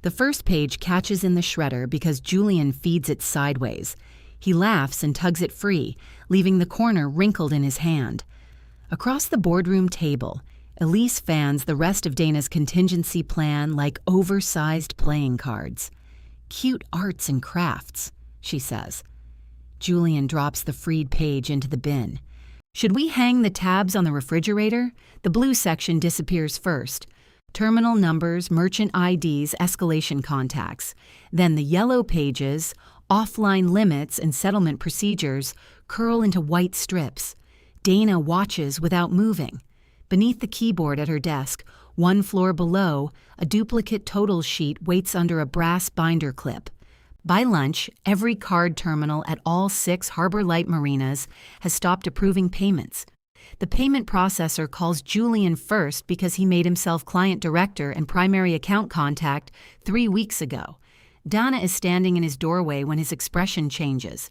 The first page catches in the shredder because Julian feeds it sideways. He laughs and tugs it free, leaving the corner wrinkled in his hand. Across the boardroom table, Elise fans the rest of Dana's contingency plan like oversized playing cards. "Cute arts and crafts," she says. Julian drops the freed page into the bin. "Should we hang the tabs on the refrigerator? The blue section disappears first. Terminal numbers, merchant IDs, escalation contacts. Then the yellow pages, offline limits and settlement procedures, curl into white strips. Dana watches without moving. Beneath the keyboard at her desk, one floor below, a duplicate totals sheet waits under a brass binder clip. By lunch, every card terminal at all 6 Harbor Light Marinas has stopped approving payments. The payment processor calls Julian first because he made himself client director and primary account contact 3 weeks ago. Dana is standing in his doorway when his expression changes.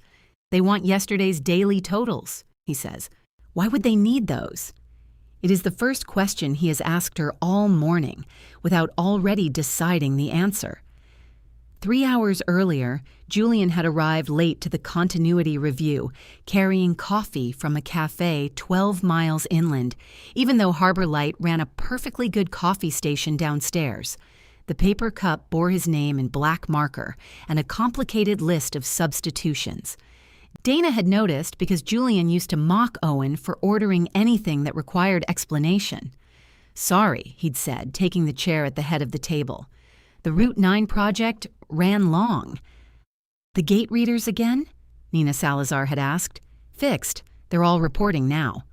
"They want yesterday's daily totals," he says. "Why would they need those?" It is the first question he has asked her all morning, without already deciding the answer. 3 hours earlier, Julian had arrived late to the continuity review, carrying coffee from a cafe 12 miles inland, even though Harbor Light ran a perfectly good coffee station downstairs. The paper cup bore his name in black marker and a complicated list of substitutions. Dana had noticed because Julian used to mock Owen for ordering anything that required explanation. "Sorry," he'd said, taking the chair at the head of the table. "The Route 9 project ran long." "The gate readers again?" Nina Salazar had asked. "Fixed. They're all reporting now."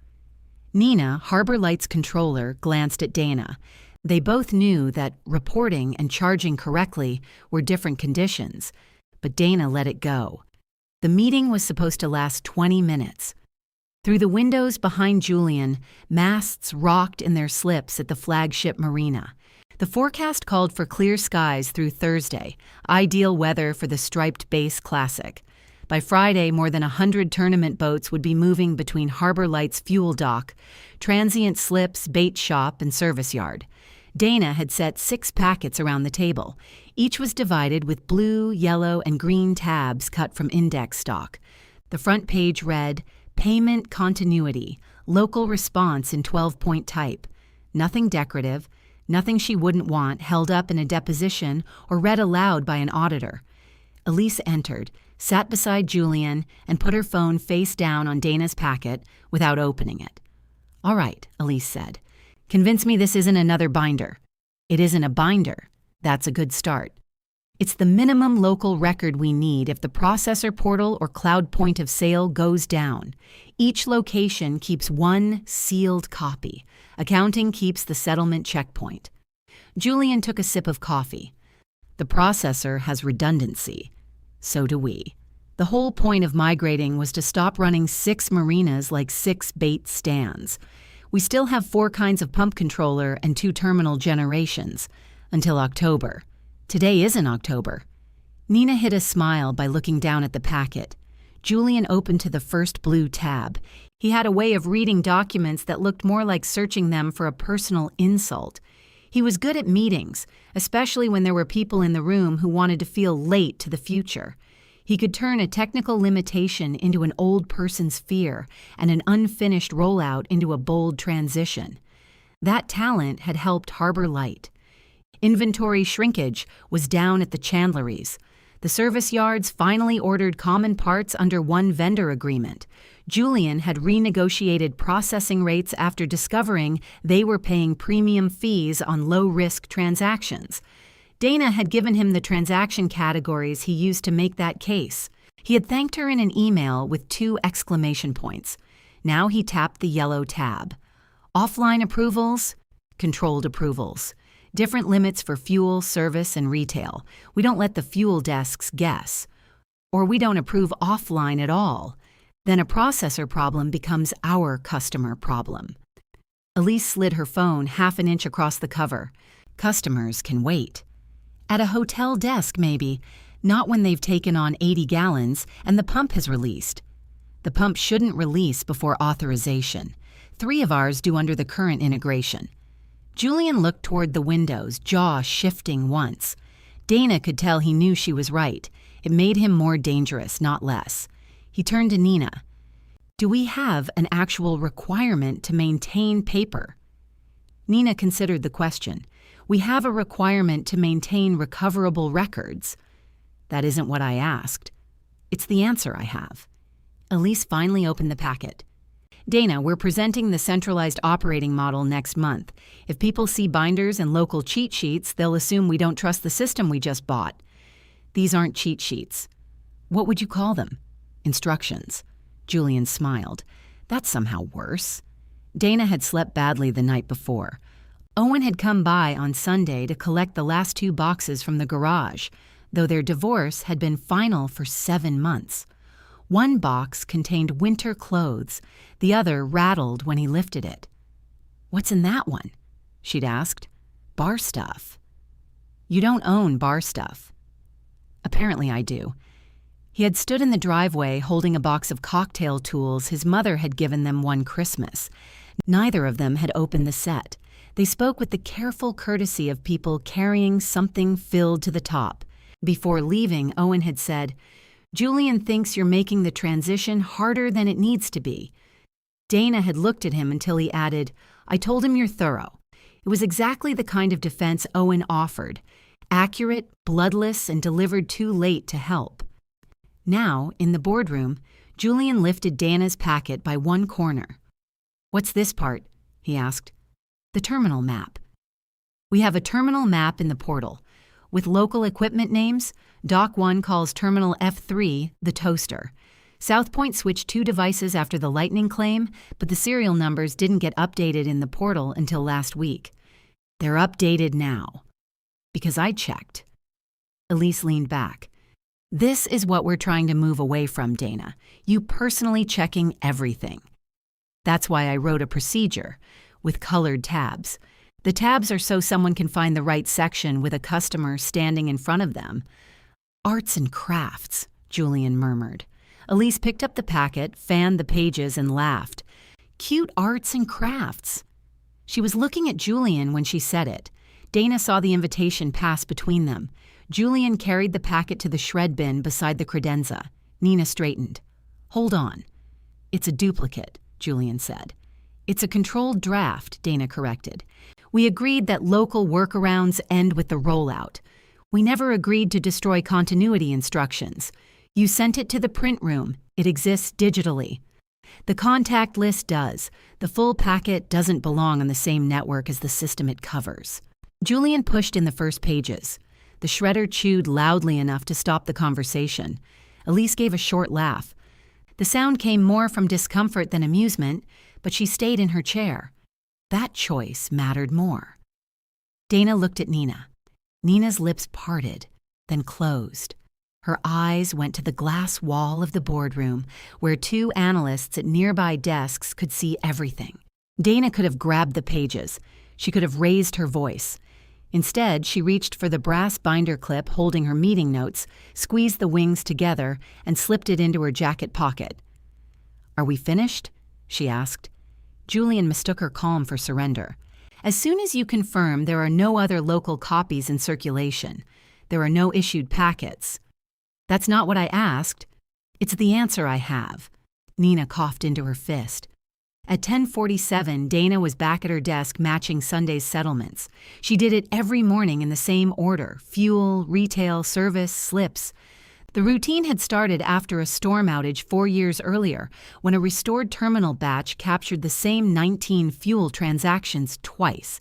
Nina, Harbor Light's controller, glanced at Dana. They both knew that reporting and charging correctly were different conditions, but Dana let it go. The meeting was supposed to last 20 minutes. Through the windows behind Julian, masts rocked in their slips at the flagship marina. The forecast called for clear skies through Thursday, ideal weather for the Striped Bass Classic. By Friday, more than 100 tournament boats would be moving between Harbor Light's fuel dock, transient slips, bait shop, and service yard. Dana had set 6 packets around the table. Each was divided with blue, yellow, and green tabs cut from index stock. The front page read, "Payment Continuity, Local Response in 12-point type." Nothing decorative, nothing she wouldn't want held up in a deposition or read aloud by an auditor. Elise entered, sat beside Julian, and put her phone face down on Dana's packet without opening it. "All right," Elise said. "Convince me this isn't another binder." "It isn't a binder. That's a good start. It's the minimum local record we need if the processor portal or cloud point of sale goes down. Each location keeps one sealed copy. Accounting keeps the settlement checkpoint." Julian took a sip of coffee. "The processor has redundancy. So do we. The whole point of migrating was to stop running 6 marinas like 6 bait stands. We still have 4 kinds of pump controller and 2 terminal generations. Until October. Today isn't October." Nina hid a smile by looking down at the packet. Julian opened to the first blue tab. He had a way of reading documents that looked more like searching them for a personal insult. He was good at meetings, especially when there were people in the room who wanted to feel late to the future. He could turn a technical limitation into an old person's fear and an unfinished rollout into a bold transition. That talent had helped Harbor Light. Inventory shrinkage was down at the chandleries. The service yards finally ordered common parts under one vendor agreement. Julian had renegotiated processing rates after discovering they were paying premium fees on low-risk transactions. Dana had given him the transaction categories he used to make that case. He had thanked her in an email with 2 exclamation points. Now he tapped the yellow tab. Offline approvals, controlled approvals. Different limits for fuel, service, and retail. We don't let the fuel desks guess. Or we don't approve offline at all. Then a processor problem becomes our customer problem. Elise slid her phone half an inch across the cover. Customers can wait. At a hotel desk, maybe. Not when they've taken on 80 gallons and the pump has released. The pump shouldn't release before authorization. 3 of ours do under the current integration. Julian looked toward the windows, jaw shifting once. Dana could tell he knew she was right. It made him more dangerous, not less. He turned to Nina. Do we have an actual requirement to maintain paper? Nina considered the question. We have a requirement to maintain recoverable records. That isn't what I asked. It's the answer I have. Elise finally opened the packet. Dana, we're presenting the centralized operating model next month. If people see binders and local cheat sheets, they'll assume we don't trust the system we just bought. These aren't cheat sheets. What would you call them? Instructions. Julian smiled. That's somehow worse. Dana had slept badly the night before. Owen had come by on Sunday to collect the last 2 boxes from the garage, though their divorce had been final for 7 months. One box contained winter clothes, the other rattled when he lifted it. What's in that one? She'd asked. Bar stuff. You don't own bar stuff. Apparently I do. He had stood in the driveway holding a box of cocktail tools his mother had given them one Christmas. Neither of them had opened the set. They spoke with the careful courtesy of people carrying something filled to the top. Before leaving, Owen had said, Julian thinks you're making the transition harder than it needs to be. Dana had looked at him until he added, I told him you're thorough. It was exactly the kind of defense Owen offered. Accurate, bloodless, and delivered too late to help. Now, in the boardroom, Julian lifted Dana's packet by one corner. What's this part? He asked. The terminal map. We have a terminal map in the portal. With local equipment names, Dock 1 calls Terminal F3 the toaster. South Point switched 2 devices after the lightning claim, but the serial numbers didn't get updated in the portal until last week. They're updated now. Because I checked. Elise leaned back. This is what we're trying to move away from, Dana. You personally checking everything. That's why I wrote a procedure with colored tabs. The tabs are so someone can find the right section with a customer standing in front of them. Arts and crafts, Julian murmured. Elise picked up the packet, fanned the pages, and laughed. Cute arts and crafts. She was looking at Julian when she said it. Dana saw the invitation pass between them. Julian carried the packet to the shred bin beside the credenza. Nina straightened. Hold on. It's a duplicate, Julian said. It's a controlled draft, Dana corrected. We agreed that local workarounds end with the rollout. We never agreed to destroy continuity instructions. You sent it to the print room. It exists digitally. The contact list does. The full packet doesn't belong on the same network as the system it covers. Julian pushed in the first pages. The shredder chewed loudly enough to stop the conversation. Elise gave a short laugh. The sound came more from discomfort than amusement, but she stayed in her chair. That choice mattered more. Dana looked at Nina. Nina's lips parted, then closed. Her eyes went to the glass wall of the boardroom, where 2 analysts at nearby desks could see everything. Dana could have grabbed the pages. She could have raised her voice. Instead, she reached for the brass binder clip holding her meeting notes, squeezed the wings together, and slipped it into her jacket pocket. Are we finished? She asked. Julian mistook her calm for surrender. As soon as you confirm there are no other local copies in circulation, there are no issued packets. That's not what I asked. It's the answer I have. Nina coughed into her fist. At 10:47, Dana was back at her desk matching Sunday's settlements. She did it every morning in the same order: fuel, retail, service, slips. The routine had started after a storm outage 4 years earlier, when a restored terminal batch captured the same 19 fuel transactions twice.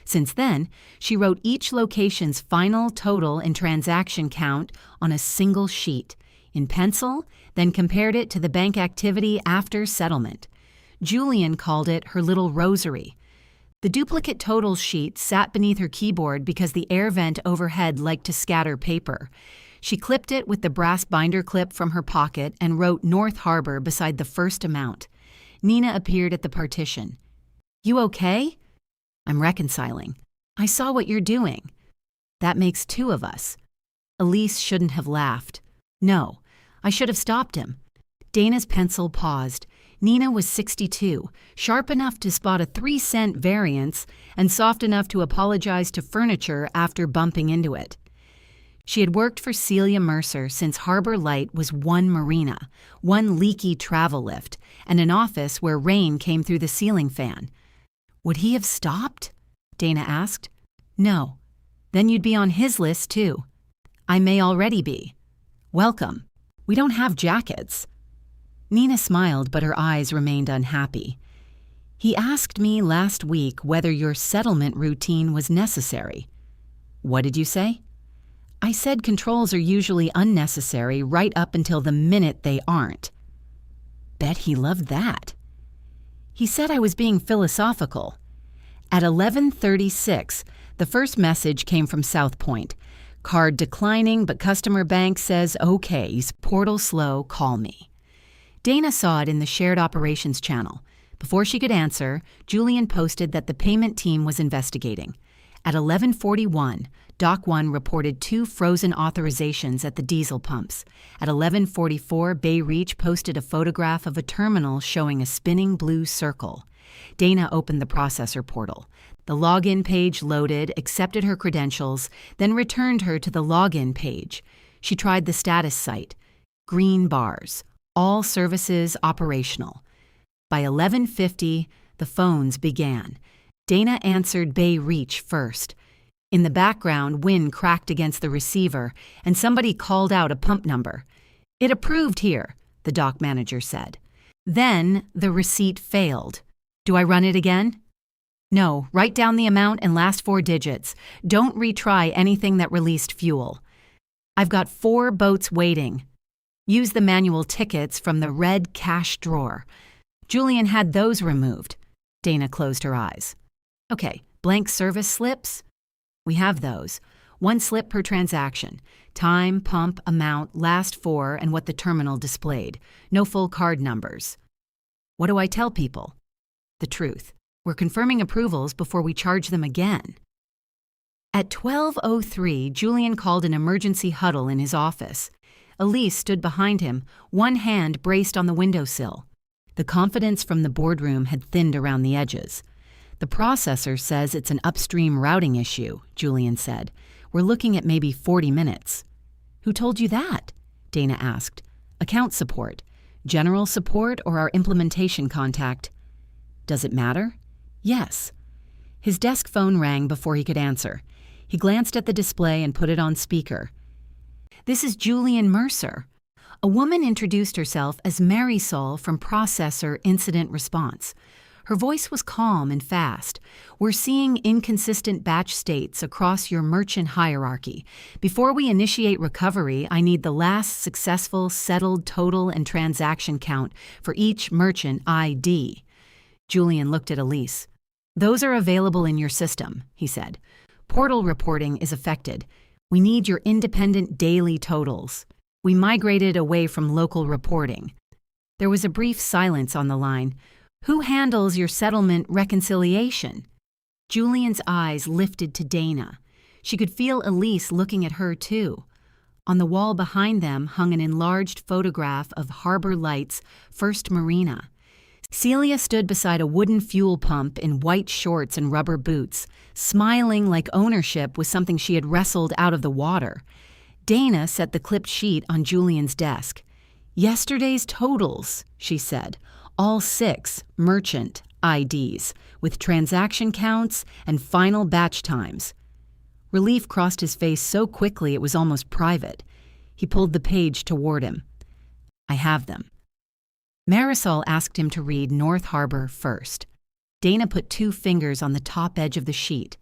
Since then, she wrote each location's final total and transaction count on a single sheet, in pencil, then compared it to the bank activity after settlement. Julian called it her little rosary. The duplicate totals sheet sat beneath her keyboard because the air vent overhead liked to scatter paper. She clipped it with the brass binder clip from her pocket and wrote North Harbor beside the first amount. Nina appeared at the partition. You okay? I'm reconciling. I saw what you're doing. That makes 2 of us. Elise shouldn't have laughed. No, I should have stopped him. Dana's pencil paused. Nina was 62, sharp enough to spot a 3-cent variance and soft enough to apologize to furniture after bumping into it. She had worked for Celia Mercer since Harbor Light was one marina, one leaky travel lift, and an office where rain came through the ceiling fan. Would he have stopped? Dana asked. No. Then you'd be on his list, too. I may already be. Welcome. We don't have jackets. Nina smiled, but her eyes remained unhappy. He asked me last week whether your settlement routine was necessary. What did you say? I said controls are usually unnecessary right up until the minute they aren't. Bet he loved that. He said I was being philosophical. At 11:36, the first message came from South Point. Card declining, but customer bank says, okay's, portal slow, call me. Dana saw it in the shared operations channel. Before she could answer, Julian posted that the payment team was investigating. At 11:41, Dock 1 reported 2 frozen authorizations at the diesel pumps. At 11:44, Bay Reach posted a photograph of a terminal showing a spinning blue circle. Dana opened the processor portal. The login page loaded, accepted her credentials, then returned her to the login page. She tried the status site. Green bars. All services operational. By 11:50, the phones began. Dana answered Bay Reach first. In the background, wind cracked against the receiver, and somebody called out a pump number. It approved here, the dock manager said. Then the receipt failed. Do I run it again? No, write down the amount and last 4 digits. Don't retry anything that released fuel. I've got 4 boats waiting. Use the manual tickets from the red cash drawer. Julian had those removed. Dana closed her eyes. Okay, blank service slips? We have those. 1 slip per transaction. Time, pump, amount, last 4, and what the terminal displayed. No full card numbers. What do I tell people? The truth. We're confirming approvals before we charge them again. At 12:03, Julian called an emergency huddle in his office. Elise stood behind him, one hand braced on the windowsill. The confidence from the boardroom had thinned around the edges. The processor says it's an upstream routing issue, Julian said. We're looking at maybe 40 minutes. Who told you that? Dana asked. Account support. General support or our implementation contact? Does it matter? Yes. His desk phone rang before he could answer. He glanced at the display and put it on speaker. This is Julian Mercer. A woman introduced herself as Marisol from Processor Incident Response. Her voice was calm and fast. We're seeing inconsistent batch states across your merchant hierarchy. Before we initiate recovery, I need the last successful settled total and transaction count for each merchant ID. Julian looked at Elise. Those are available in your system, he said. Portal reporting is affected. We need your independent daily totals. We migrated away from local reporting. There was a brief silence on the line. Who handles your settlement reconciliation? Julian's eyes lifted to Dana. She could feel Elise looking at her, too. On the wall behind them hung an enlarged photograph of Harbor Light's first marina. Celia stood beside a wooden fuel pump in white shorts and rubber boots, smiling like ownership was something she had wrestled out of the water. Dana set the clipped sheet on Julian's desk. Yesterday's totals, she said. All 6 merchant IDs, with transaction counts and final batch times. Relief crossed his face so quickly it was almost private. He pulled the page toward him. I have them. Marisol asked him to read North Harbor first. Dana put 2 fingers on the top edge of the sheet.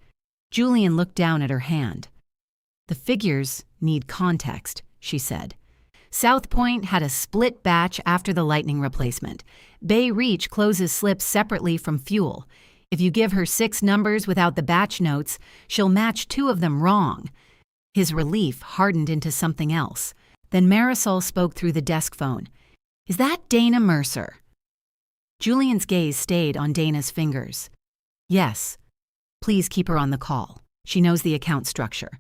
Julian looked down at her hand. The figures need context, she said. South Point had a split batch after the lightning replacement. Bay Reach closes slips separately from fuel. If you give her 6 numbers without the batch notes, she'll match 2 of them wrong. His relief hardened into something else. Then Marisol spoke through the desk phone. Is that Dana Mercer? Julian's gaze stayed on Dana's fingers. Yes. Please keep her on the call. She knows the account structure.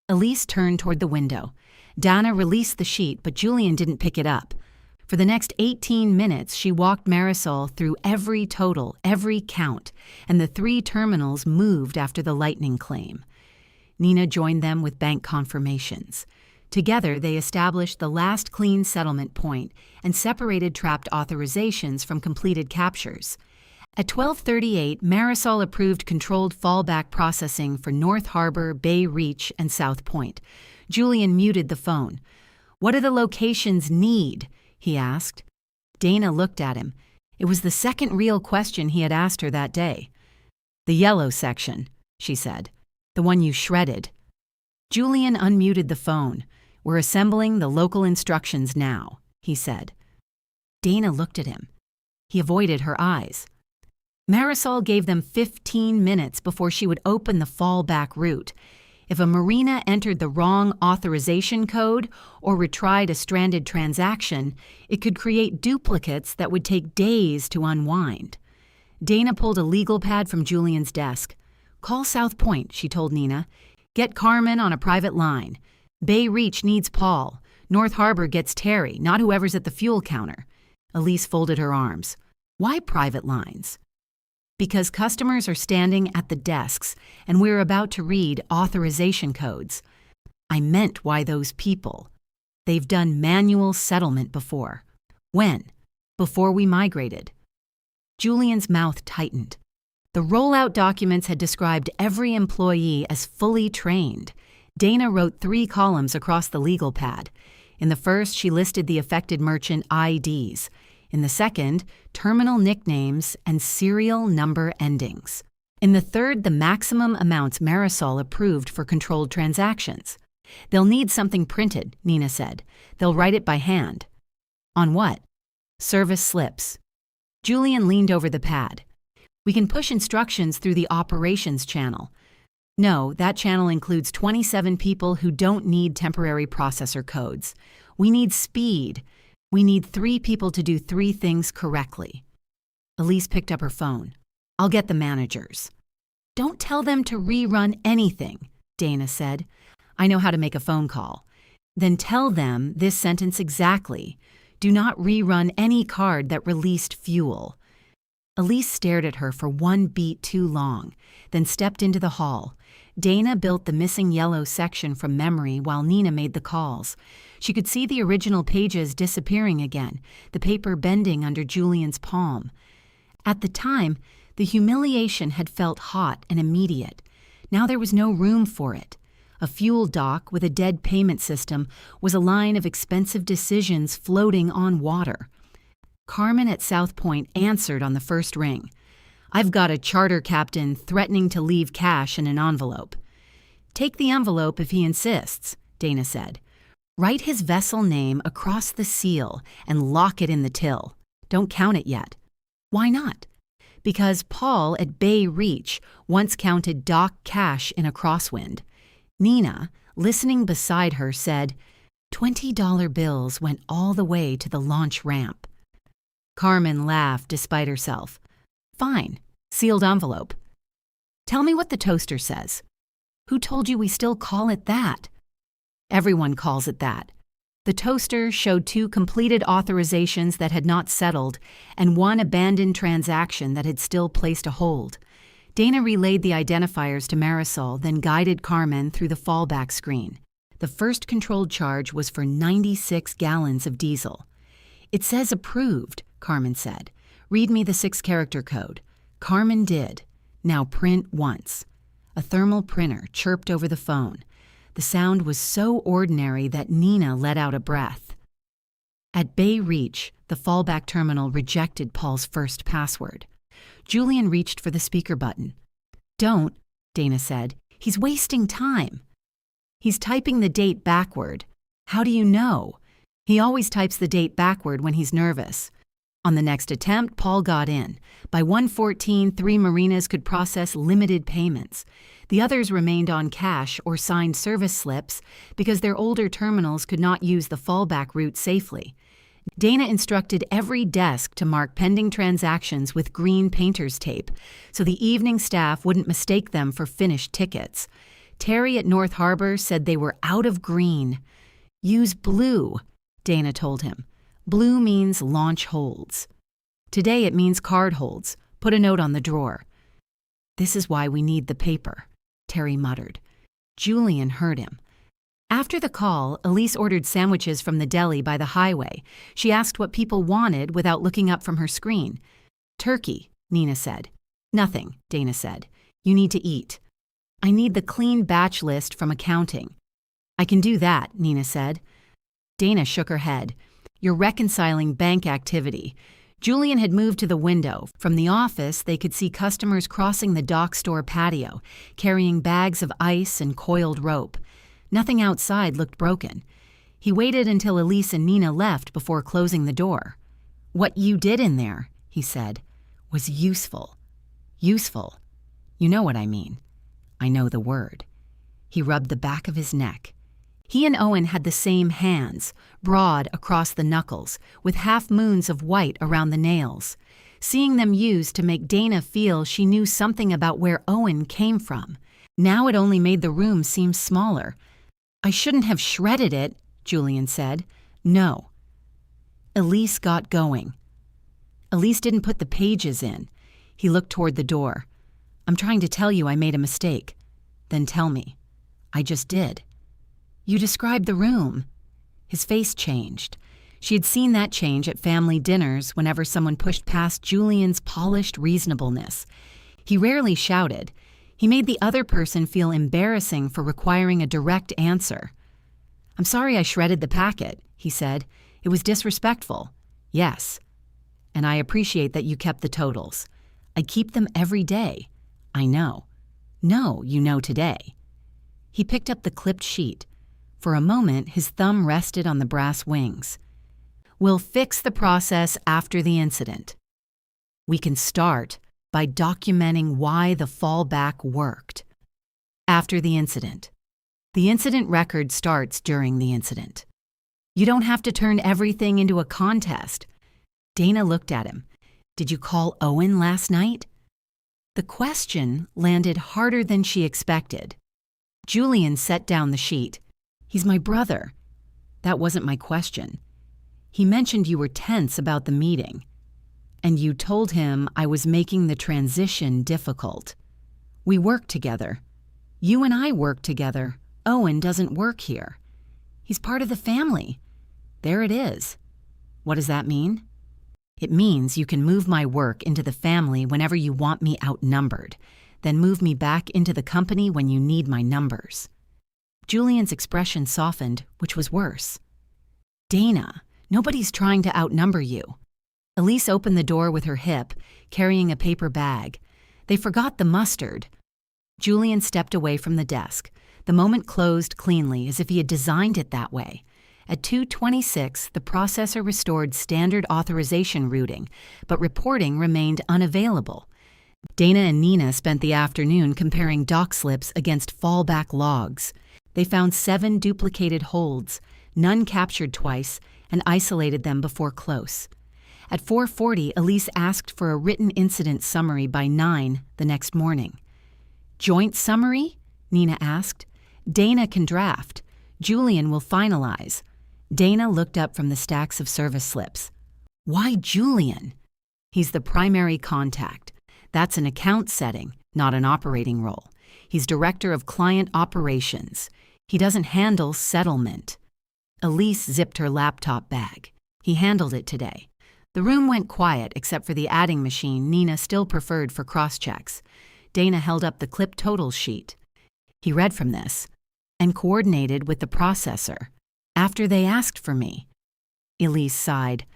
Elise turned toward the window. Dana released the sheet, but Julian didn't pick it up. For the next 18 minutes, she walked Marisol through every total, every count, and the 3 terminals moved after the lightning claim. Nina joined them with bank confirmations. Together, they established the last clean settlement point and separated trapped authorizations from completed captures. At 12:38, Marisol approved controlled fallback processing for North Harbor, Bay Reach, and South Point. Julian muted the phone. "What do the locations need?" he asked. Dana looked at him. It was the second real question he had asked her that day. "The yellow section," she said. "The one you shredded." Julian unmuted the phone. "We're assembling the local instructions now," he said. Dana looked at him. He avoided her eyes. Marisol gave them 15 minutes before she would open the fallback route. If a marina entered the wrong authorization code or retried a stranded transaction, it could create duplicates that would take days to unwind. Dana pulled a legal pad from Julian's desk. "Call South Point," she told Nina. "Get Carmen on a private line. Bay Reach needs Paul. North Harbor gets Terry, not whoever's at the fuel counter." Elise folded her arms. "Why private lines?" "Because customers are standing at the desks, and we're about to read authorization codes." "I meant why those people. They've done manual settlement before." "When?" "Before we migrated." Julian's mouth tightened. The rollout documents had described every employee as fully trained. Dana wrote 3 columns across the legal pad. In the first, she listed the affected merchant IDs. In the second, terminal nicknames and serial number endings. In the third, the maximum amounts Marisol approved for controlled transactions. "They'll need something printed," Nina said. "They'll write it by hand." "On what?" "Service slips." Julian leaned over the pad. "We can push instructions through the operations channel." "No, that channel includes 27 people who don't need temporary processor codes. We need speed. We need 3 people to do 3 things correctly." Elise picked up her phone. "I'll get the managers." "Don't tell them to rerun anything," Dana said. "I know how to make a phone call." "Then tell them this sentence exactly. Do not rerun any card that released fuel." Elise stared at her for 1 beat too long, then stepped into the hall. Dana built the missing yellow section from memory while Nina made the calls. She could see the original pages disappearing again, the paper bending under Julian's palm. At the time, the humiliation had felt hot and immediate. Now there was no room for it. A fuel dock with a dead payment system was a line of expensive decisions floating on water. Carmen at South Point answered on the first ring. "I've got a charter captain threatening to leave cash in an envelope." "Take the envelope if he insists," Dana said. "Write his vessel name across the seal and lock it in the till. Don't count it yet." "Why not?" "Because Paul at Bay Reach once counted dock cash in a crosswind." Nina, listening beside her, said, $20 bills went all the way to the launch ramp." Carmen laughed despite herself. "Fine. Sealed envelope." "Tell me what the toaster says." "Who told you we still call it that?" "Everyone calls it that." The toaster showed 2 completed authorizations that had not settled and 1 abandoned transaction that had still placed a hold. Dana relayed the identifiers to Marisol, then guided Carmen through the fallback screen. The first controlled charge was for 96 gallons of diesel. "It says approved," Carmen said. "Read me the 6-character code." Carmen did. "Now print once." A thermal printer chirped over the phone. The sound was so ordinary that Nina let out a breath. At Bay Reach, the fallback terminal rejected Paul's first password. Julian reached for the speaker button. "Don't," Dana said. "He's wasting time." "He's typing the date backward." "How do you know?" "He always types the date backward when he's nervous." On the next attempt, Paul got in. By 1:14, 3 marinas could process limited payments. The others remained on cash or signed service slips because their older terminals could not use the fallback route safely. Dana instructed every desk to mark pending transactions with green painter's tape so the evening staff wouldn't mistake them for finished tickets. Terry at North Harbor said they were out of green. "Use blue," Dana told him. "Blue means launch holds." "Today it means card holds. Put a note on the drawer." "This is why we need the paper," Terry muttered. Julian heard him. After the call, Elise ordered sandwiches from the deli by the highway. She asked what people wanted without looking up from her screen. "Turkey," Nina said. "Nothing," Dana said. "You need to eat." "I need the clean batch list from accounting." "I can do that," Nina said. Dana shook her head. "You're reconciling bank activity." Julian had moved to the window. From the office, they could see customers crossing the dock store patio, carrying bags of ice and coiled rope. Nothing outside looked broken. He waited until Elise and Nina left before closing the door. "What you did in there," he said, "was useful." "Useful? You know what I mean." "I know the word." He rubbed the back of his neck. He and Owen had the same hands, broad across the knuckles, with half-moons of white around the nails. Seeing them used to make Dana feel she knew something about where Owen came from. Now it only made the room seem smaller. "I shouldn't have shredded it," Julian said. "No." Elise got going. Elise didn't put the pages in. He looked toward the door. "I'm trying to tell you I made a mistake." "Then tell me." "I just did." "You described the room." His face changed. She had seen that change at family dinners whenever someone pushed past Julian's polished reasonableness. He rarely shouted. He made the other person feel embarrassing for requiring a direct answer. "I'm sorry I shredded the packet," he said. "It was disrespectful." "Yes." "And I appreciate that you kept the totals." "I keep them every day." "I know." "No, you know today." He picked up the clipped sheet. For a moment, his thumb rested on the brass wings. "We'll fix the process after the incident. We can start by documenting why the fallback worked. After the incident. The incident record starts during the incident. You don't have to turn everything into a contest." Dana looked at him. "Did you call Owen last night?" The question landed harder than she expected. Julian set down the sheet. "He's my brother." "That wasn't my question." "He mentioned you were tense about the meeting." "And you told him I was making the transition difficult." "We work together." "You and I work together. Owen doesn't work here." "He's part of the family." "There it is." "What does that mean?" "It means you can move my work into the family whenever you want me outnumbered, then move me back into the company when you need my numbers." Julian's expression softened, which was worse. "Dana, nobody's trying to outnumber you." Elise opened the door with her hip, carrying a paper bag. "They forgot the mustard." Julian stepped away from the desk. The moment closed cleanly, as if he had designed it that way. At 2:26, the processor restored standard authorization routing, but reporting remained unavailable. Dana and Nina spent the afternoon comparing dock slips against fallback logs. They found 7 duplicated holds, none captured twice, and isolated them before close. At 4:40, Elise asked for a written incident summary by 9 the next morning. "Joint summary?" Nina asked. "Dana can draft. Julian will finalize." Dana looked up from the stacks of service slips. "Why Julian?" "He's the primary contact. That's an account setting, not an operating role. He's director of client operations. He doesn't handle settlement." Elise zipped her laptop bag. "He handled it today." The room went quiet except for the adding machine Nina still preferred for cross-checks. Dana held up the clip total sheet. He read from this, "and coordinated with the processor. After they asked for me." Elise sighed.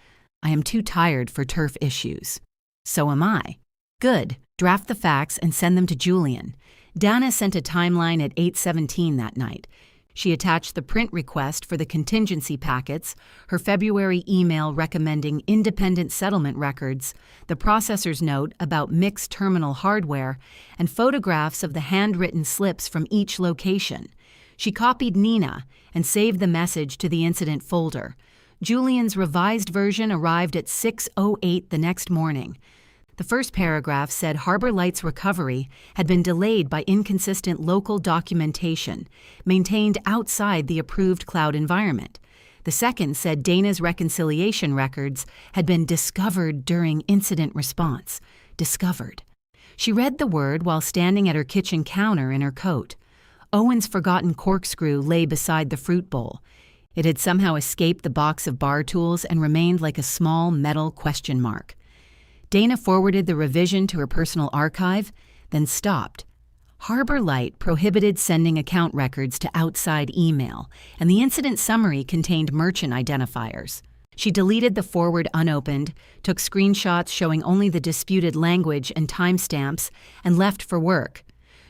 "I am too tired for turf issues." "So am I." "Good. Draft the facts and send them to Julian." Dana sent a timeline at 8:17 that night. She attached the print request for the contingency packets, her February email recommending independent settlement records, the processor's note about mixed terminal hardware, and photographs of the handwritten slips from each location. She copied Nina and saved the message to the incident folder. Julian's revised version arrived at 6:08 the next morning. The first paragraph said Harbor Light's recovery had been delayed by inconsistent local documentation, maintained outside the approved cloud environment. The second said Dana's reconciliation records had been discovered during incident response. Discovered. She read the word while standing at her kitchen counter in her coat. Owen's forgotten corkscrew lay beside the fruit bowl. It had somehow escaped the box of bar tools and remained like a small metal question mark. Dana forwarded the revision to her personal archive, then stopped. Harbor Light prohibited sending account records to outside email, and the incident summary contained merchant identifiers. She deleted the forward unopened, took screenshots showing only the disputed language and timestamps, and left for work.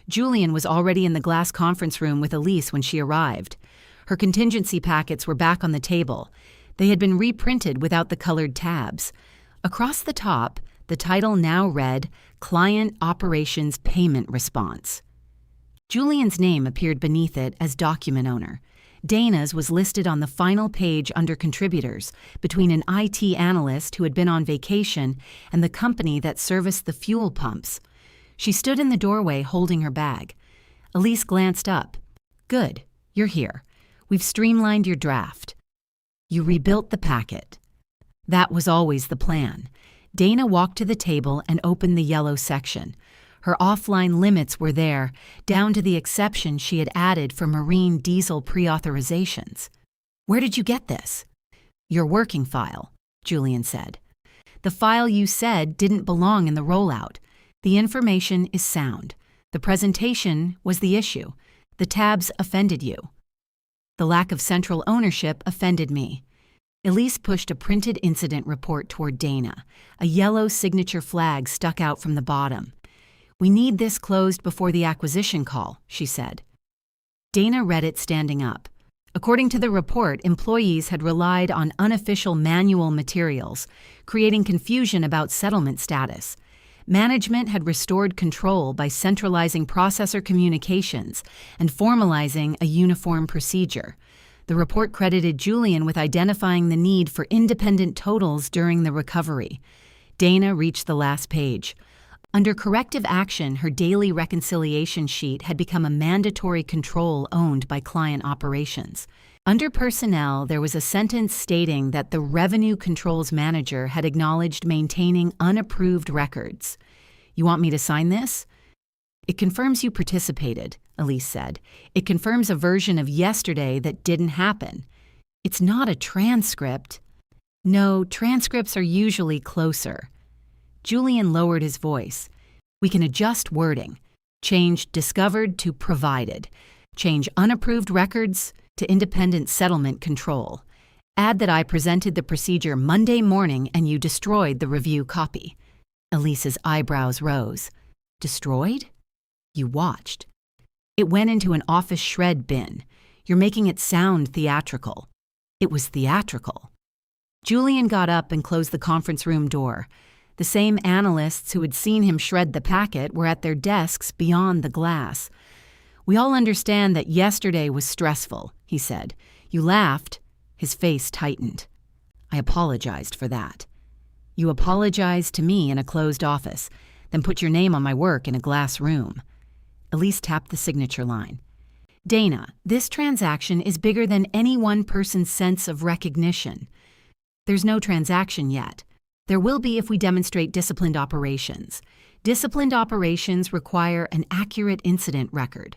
Julian was already in the glass conference room with Elise when she arrived. Her contingency packets were back on the table. They had been reprinted without the colored tabs. Across the top, the title now read, Client Operations Payment Response. Julian's name appeared beneath it as document owner. Dana's was listed on the final page under contributors, between an IT analyst who had been on vacation and the company that serviced the fuel pumps. She stood in the doorway holding her bag. Elise glanced up. Good, you're here. We've streamlined your draft. You rebuilt the packet. That was always the plan. Dana walked to the table and opened the yellow section. Her offline limits were there, down to the exception she had added for marine diesel pre-authorizations. Where did you get this? Your working file, Julian said. The file you said didn't belong in the rollout. The information is sound. The presentation was the issue. The tabs offended you. The lack of central ownership offended me. Elise pushed a printed incident report toward Dana. A yellow signature flag stuck out from the bottom. We need this closed before the acquisition call, she said. Dana read it standing up. According to the report, employees had relied on unofficial manual materials, creating confusion about settlement status. Management had restored control by centralizing processor communications and formalizing a uniform procedure. The report credited Julian with identifying the need for independent totals during the recovery. Dana reached the last page. Under corrective action, her daily reconciliation sheet had become a mandatory control owned by client operations. Under personnel, there was a sentence stating that the revenue controls manager had acknowledged maintaining unapproved records. You want me to sign this? It confirms you participated, Elise said. It confirms a version of yesterday that didn't happen. It's not a transcript. No, transcripts are usually closer. Julian lowered his voice. We can adjust wording. Change discovered to provided. Change unapproved records to independent settlement control. Add that I presented the procedure Monday morning and you destroyed the review copy. Elise's eyebrows rose. Destroyed? You watched. It went into an office shred bin. You're making it sound theatrical. It was theatrical. Julian got up and closed the conference room door. The same analysts who had seen him shred the packet were at their desks beyond the glass. We all understand that yesterday was stressful, he said. You laughed. His face tightened. I apologized for that. You apologized to me in a closed office, then put your name on my work in a glass room. Elise tapped the signature line. Dana, this transaction is bigger than any one person's sense of recognition. There's no transaction yet. There will be if we demonstrate disciplined operations. Disciplined operations require an accurate incident record.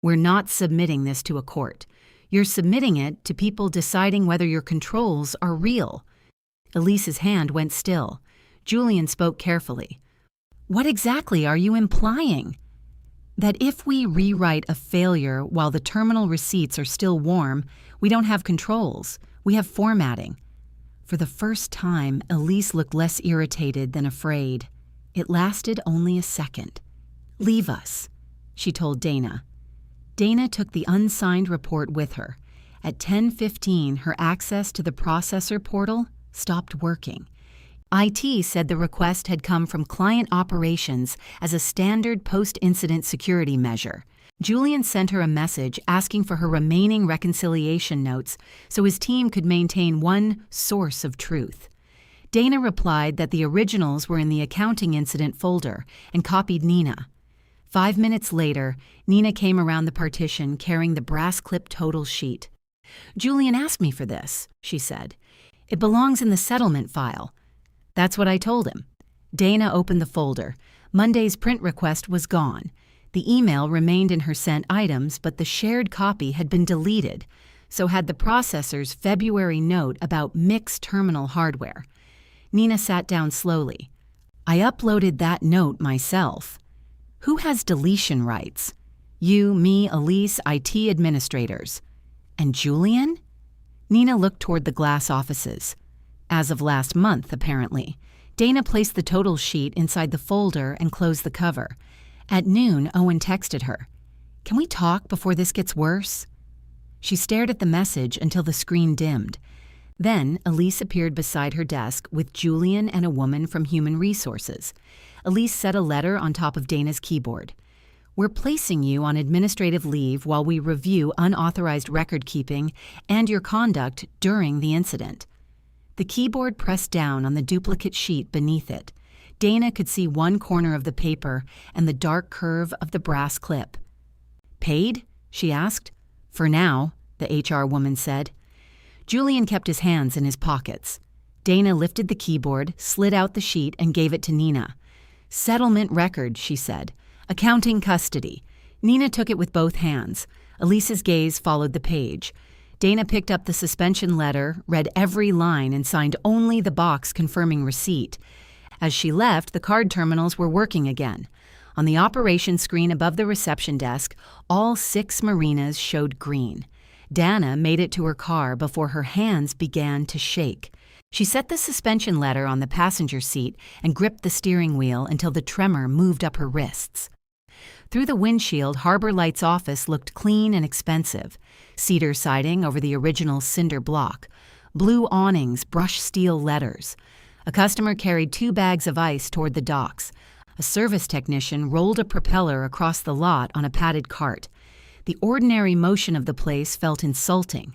We're not submitting this to a court. You're submitting it to people deciding whether your controls are real. Elise's hand went still. Julian spoke carefully. What exactly are you implying? That if we rewrite a failure while the terminal receipts are still warm, we don't have controls. We have formatting. For the first time, Elise looked less irritated than afraid. It lasted only a second. Leave us, she told Dana. Dana took the unsigned report with her. At 10:15, her access to the processor portal stopped working. IT said the request had come from client operations as a standard post-incident security measure. Julian sent her a message asking for her remaining reconciliation notes so his team could maintain one source of truth. Dana replied that the originals were in the accounting incident folder and copied Nina. 5 minutes later, Nina came around the partition carrying the brass-clipped total sheet. Julian asked me for this, she said. It belongs in the settlement file. That's what I told him. Dana opened the folder. Monday's print request was gone. The email remained in her sent items, but the shared copy had been deleted, so had the processor's February note about mixed terminal hardware. Nina sat down slowly. I uploaded that note myself. Who has deletion rights? You, me, Elise, IT administrators. And Julian? Nina looked toward the glass offices. As of last month, apparently. Dana placed the total sheet inside the folder and closed the cover. At noon, Owen texted her. Can we talk before this gets worse? She stared at the message until the screen dimmed. Then, Elise appeared beside her desk with Julian and a woman from Human Resources. Elise set a letter on top of Dana's keyboard. We're placing you on administrative leave while we review unauthorized record-keeping and your conduct during the incident. The keyboard pressed down on the duplicate sheet beneath it. Dana could see one corner of the paper and the dark curve of the brass clip. Paid? She asked. For now, the HR woman said. Julian kept his hands in his pockets. Dana lifted the keyboard, slid out the sheet, and gave it to Nina. Settlement record, she said. Accounting custody. Nina took it with both hands. Elise's gaze followed the page. Dana picked up the suspension letter, read every line, and signed only the box confirming receipt. As she left, the card terminals were working again. On the operation screen above the reception desk, all 6 marinas showed green. Dana made it to her car before her hands began to shake. She set the suspension letter on the passenger seat and gripped the steering wheel until the tremor moved up her wrists. Through the windshield, Harbor Light's office looked clean and expensive. Cedar siding over the original cinder block. Blue awnings, brushed steel letters. A customer carried 2 bags of ice toward the docks. A service technician rolled a propeller across the lot on a padded cart. The ordinary motion of the place felt insulting.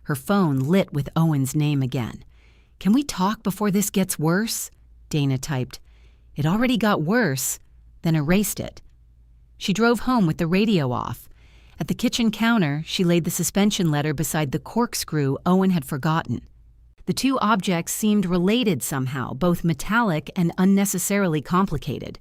Her phone lit with Owen's name again. Can we talk before this gets worse? Dana typed. It already got worse, then erased it. She drove home with the radio off. At the kitchen counter, she laid the suspension letter beside the corkscrew Owen had forgotten. The 2 objects seemed related somehow, both metallic and unnecessarily complicated.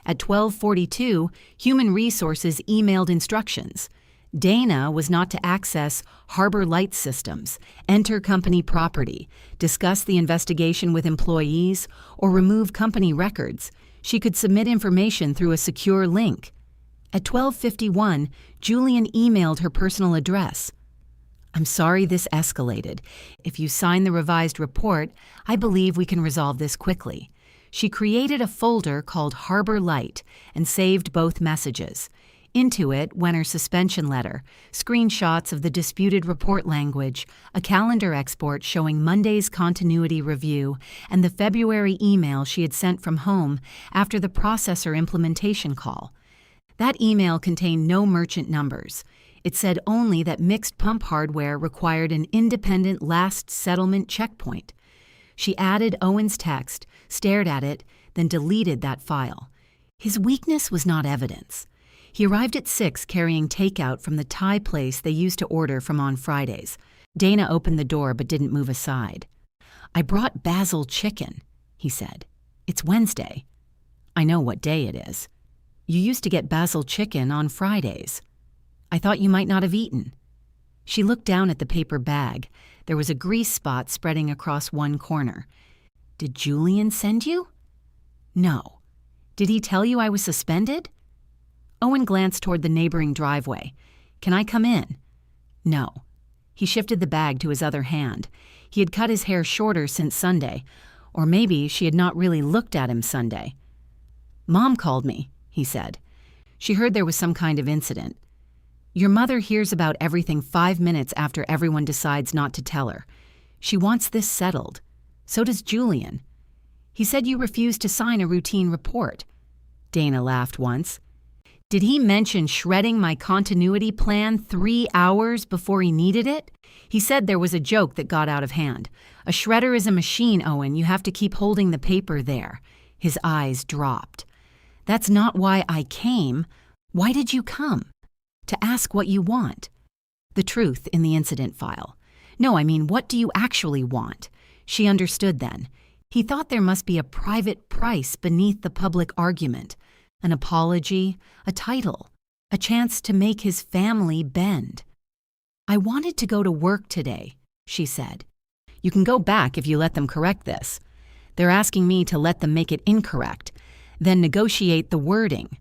At 12:42, Human Resources emailed instructions. Dana was not to access Harbor Light systems, enter company property, discuss the investigation with employees, or remove company records. She could submit information through a secure link. At 12:51, Julian emailed her personal address. I'm sorry this escalated. If you sign the revised report, I believe we can resolve this quickly. She created a folder called Harbor Light and saved both messages. Into it went her suspension letter, screenshots of the disputed report language, a calendar export showing Monday's continuity review, and the February email she had sent from home after the processor implementation call. That email contained no merchant numbers. It said only that mixed pump hardware required an independent last settlement checkpoint. She added Owen's text, stared at it, then deleted that file. His weakness was not evidence. He arrived at 6 carrying takeout from the Thai place they used to order from on Fridays. Dana opened the door but didn't move aside. I brought basil chicken, he said. It's Wednesday. I know what day it is. You used to get basil chicken on Fridays. I thought you might not have eaten. She looked down at the paper bag. There was a grease spot spreading across one corner. Did Julian send you? No. Did he tell you I was suspended? Owen glanced toward the neighboring driveway. Can I come in? No. He shifted the bag to his other hand. He had cut his hair shorter since Sunday, or maybe she had not really looked at him Sunday. Mom called me, he said. She heard there was some kind of incident. Your mother hears about everything 5 minutes after everyone decides not to tell her. She wants this settled. So does Julian. He said you refused to sign a routine report. Dana laughed once. Did he mention shredding my continuity plan 3 hours before he needed it? He said there was a joke that got out of hand. A shredder is a machine, Owen. You have to keep holding the paper there. His eyes dropped. That's not why I came. Why did you come? To ask what you want. The truth in the incident file. No, I mean, what do you actually want? She understood then. He thought there must be a private price beneath the public argument. an apology, a title, a chance to make his family bend. "I wanted to go to work today," she said. "You can go back if you let them correct this. They're asking me to let them make it incorrect, then negotiate the wording."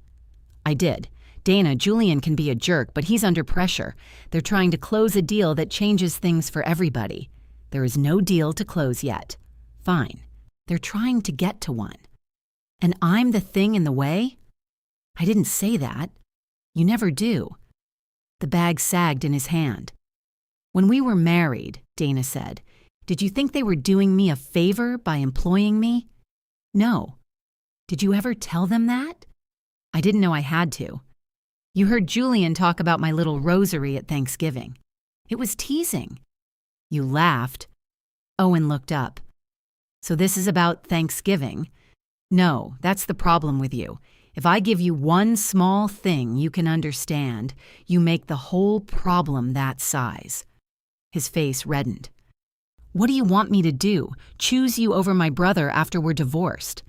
I did. "Dana, Julian can be a jerk, but he's under pressure. They're trying to close a deal that changes things for everybody. There is no deal to close yet." "Fine. They're trying to get to one. And I'm the thing in the way?" "I didn't say that. You never do." The bag sagged in his hand. "When we were married," Dana said, "did you think they were doing me a favor by employing me?" "No." "Did you ever tell them that?" "I didn't know I had to." "You heard Julian talk about my little rosary at Thanksgiving. It was teasing." "You laughed." Owen looked up. "So this is about Thanksgiving?" "No, that's the problem with you. If I give you one small thing you can understand, you make the whole problem that size." His face reddened. "What do you want me to do? Choose you over my brother after we're divorced?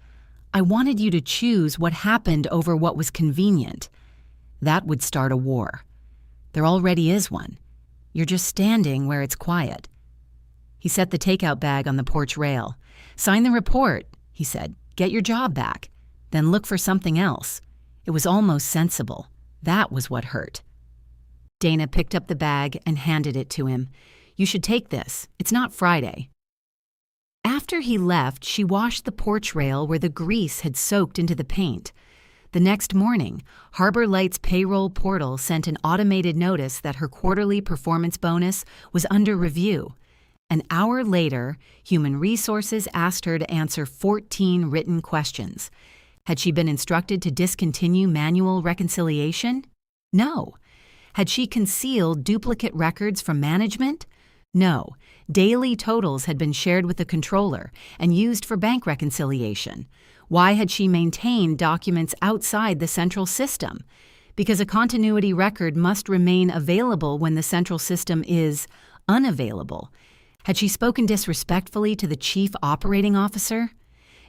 I wanted you to choose what happened over what was convenient. That would start a war. There already is one. You're just standing where it's quiet." He set the takeout bag on the porch rail. "Sign the report," he said. "Get your job back. Then look for something else." It was almost sensible. That was what hurt. Dana picked up the bag and handed it to him. "You should take this. It's not Friday." After he left, she washed the porch rail where the grease had soaked into the paint. The next morning, Harbor Light's payroll portal sent an automated notice that her quarterly performance bonus was under review. An hour later, Human Resources asked her to answer 14 written questions. Had she been instructed to discontinue manual reconciliation? No. Had she concealed duplicate records from management? No. Daily totals had been shared with the controller and used for bank reconciliation. Why had she maintained documents outside the central system? Because a continuity record must remain available when the central system is unavailable. Had she spoken disrespectfully to the chief operating officer?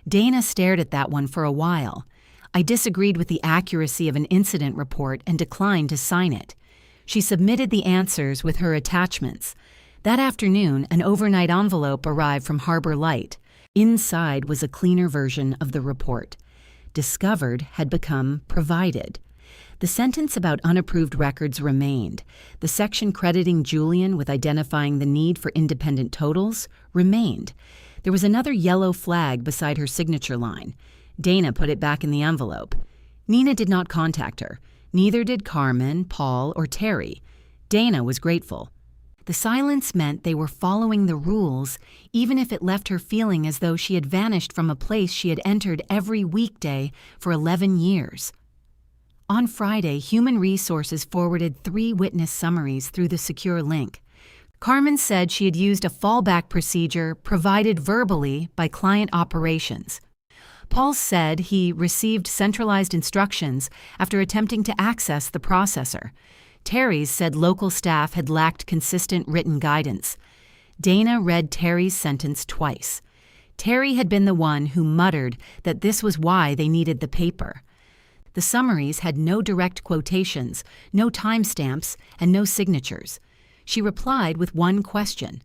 Dana stared at that one for a while. I disagreed with the accuracy of an incident report and declined to sign it. She submitted the answers with her attachments. That afternoon, an overnight envelope arrived from Harbor Light. Inside was a cleaner version of the report. Discovered had become provided. The sentence about unapproved records remained. The section crediting Julian with identifying the need for independent totals remained. There was another yellow flag beside her signature line. Dana put it back in the envelope. Nina did not contact her. Neither did Carmen, Paul, or Terry. Dana was grateful. The silence meant they were following the rules, even if it left her feeling as though she had vanished from a place she had entered every weekday for 11 years. On Friday, Human Resources forwarded 3 witness summaries through the secure link. Carmen said she had used a fallback procedure provided verbally by client operations. Paul said he received centralized instructions after attempting to access the processor. Terry's said local staff had lacked consistent written guidance. Dana read Terry's sentence twice. Terry had been the one who muttered that this was why they needed the paper. The summaries had no direct quotations, no timestamps, and no signatures. She replied with one question.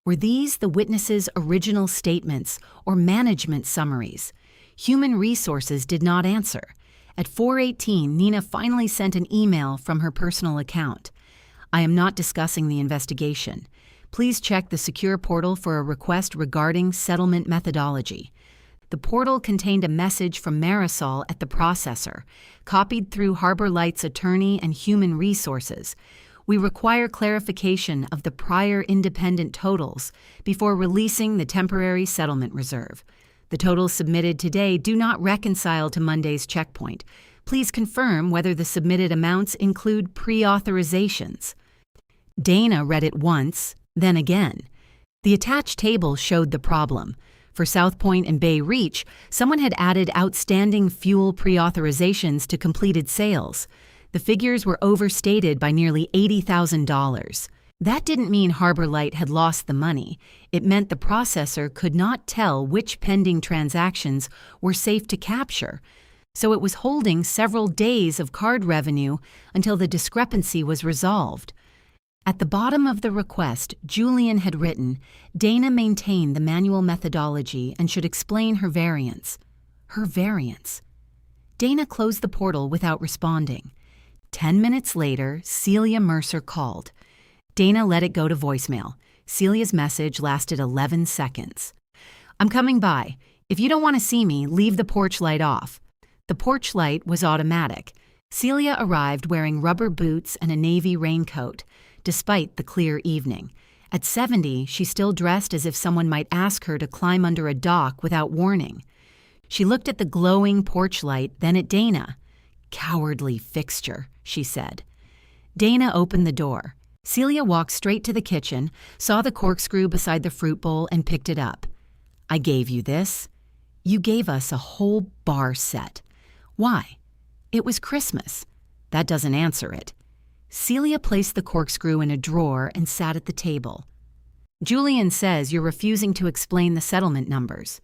Were these the witnesses' original statements or management summaries? Human Resources did not answer. At 4:18, Nina finally sent an email from her personal account. "I am not discussing the investigation. Please check the secure portal for a request regarding settlement methodology." The portal contained a message from Marisol at the processor, copied through Harbor Light's attorney and Human Resources. "We require clarification of the prior independent totals before releasing the temporary settlement reserve. The totals submitted today do not reconcile to Monday's checkpoint. Please confirm whether the submitted amounts include pre-authorizations." Dana read it once, then again. The attached table showed the problem. For South Point and Bay Reach, someone had added outstanding fuel pre-authorizations to completed sales. The figures were overstated by nearly $80,000. That didn't mean Harbor Light had lost the money. It meant the processor could not tell which pending transactions were safe to capture. so it was holding several days of card revenue until the discrepancy was resolved. At the bottom of the request, Julian had written, Dana maintained the manual methodology and should explain her variance. Her variance. Dana closed the portal without responding. 10 minutes later, Celia Mercer called. Dana let it go to voicemail. Celia's message lasted 11 seconds. I'm coming by. If you don't want to see me, leave the porch light off. The porch light was automatic. Celia arrived wearing rubber boots and a navy raincoat, despite the clear evening. At 70, she still dressed as if someone might ask her to climb under a dock without warning. She looked at the glowing porch light, then at Dana. Cowardly fixture, she said. Dana opened the door. Celia walked straight to the kitchen, saw the corkscrew beside the fruit bowl, and picked it up. I gave you this. You gave us a whole bar set. Why? It was Christmas. That doesn't answer it. Celia placed the corkscrew in a drawer and sat at the table. Julian says you're refusing to explain the settlement numbers.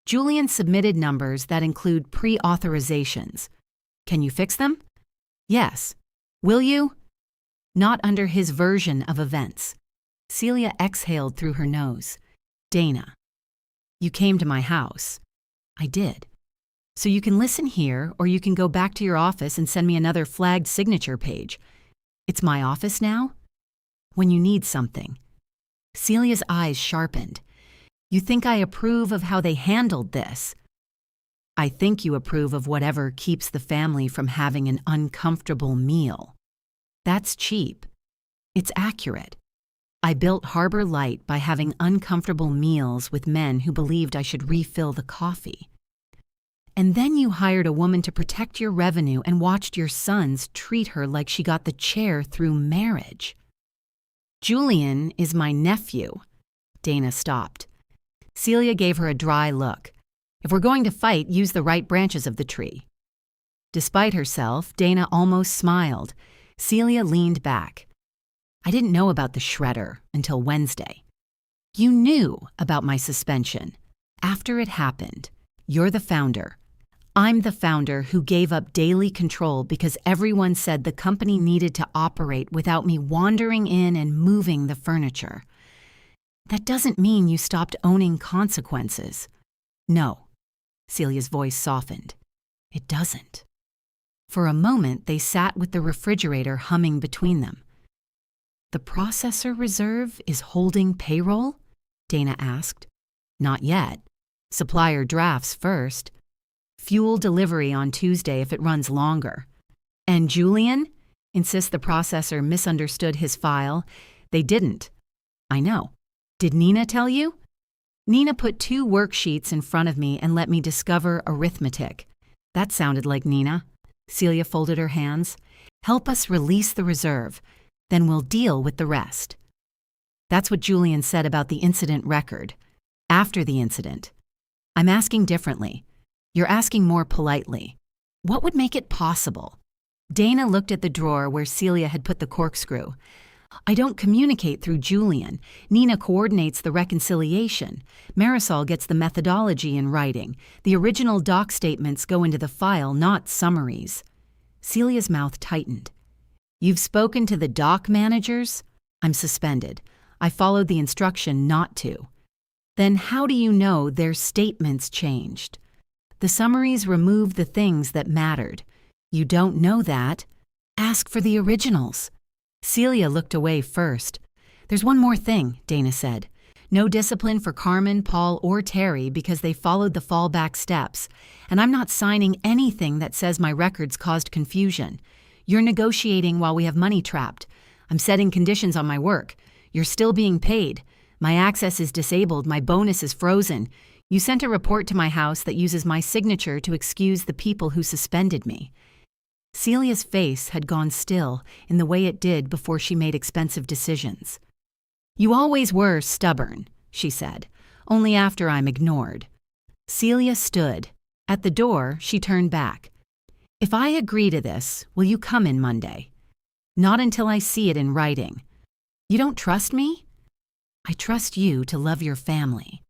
Julian submitted numbers that include pre-authorizations. Can you fix them? Yes. Will you? Not under his version of events. Celia exhaled through her nose. Dana. You came to my house. I did. So you can listen here, or you can go back to your office and send me another flagged signature page. It's my office now? When you need something. Celia's eyes sharpened. You think I approve of how they handled this? I think you approve of whatever keeps the family from having an uncomfortable meal. That's cheap. It's accurate. I built Harbor Light by having uncomfortable meals with men who believed I should refill the coffee. And then you hired a woman to protect your revenue and watched your sons treat her like she got the chair through marriage. Julian is my nephew. Dana stopped. Celia gave her a dry look. If we're going to fight, use the right branches of the tree. Despite herself, Dana almost smiled. Celia leaned back. I didn't know about the shredder until Wednesday. You knew about my suspension. After it happened, you're the founder. I'm the founder who gave up daily control because everyone said the company needed to operate without me wandering in and moving the furniture. That doesn't mean you stopped owning consequences. No. Celia's voice softened. It doesn't. For a moment, they sat with the refrigerator humming between them. The processor reserve is holding payroll? Dana asked. Not yet. Supplier drafts first. Fuel delivery on Tuesday if it runs longer. And Julian? Insists the processor misunderstood his file. They didn't. I know. Did Nina tell you? Nina put 2 worksheets in front of me and let me discover arithmetic. That sounded like Nina. Celia folded her hands. Help us release the reserve. Then we'll deal with the rest. That's what Julian said about the incident record. After the incident. I'm asking differently. You're asking more politely. What would make it possible? Dana looked at the drawer where Celia had put the corkscrew. I don't communicate through Julian. Nina coordinates the reconciliation. Marisol gets the methodology in writing. The original doc statements go into the file, not summaries. Celia's mouth tightened. You've spoken to the doc managers? I'm suspended. I followed the instruction not to. Then how do you know their statements changed? The summaries removed the things that mattered. You don't know that. Ask for the originals. Celia looked away first. There's one more thing, Dana said. No discipline for Carmen, Paul, or Terry because they followed the fallback steps. And I'm not signing anything that says my records caused confusion. You're negotiating while we have money trapped. I'm setting conditions on my work. You're still being paid. My access is disabled. My bonus is frozen. You sent a report to my house that uses my signature to excuse the people who suspended me. Celia's face had gone still in the way it did before she made expensive decisions. You always were stubborn, she said, only after I'm ignored. Celia stood. At the door, she turned back. If I agree to this, will you come in Monday? Not until I see it in writing. You don't trust me? I trust you to love your family.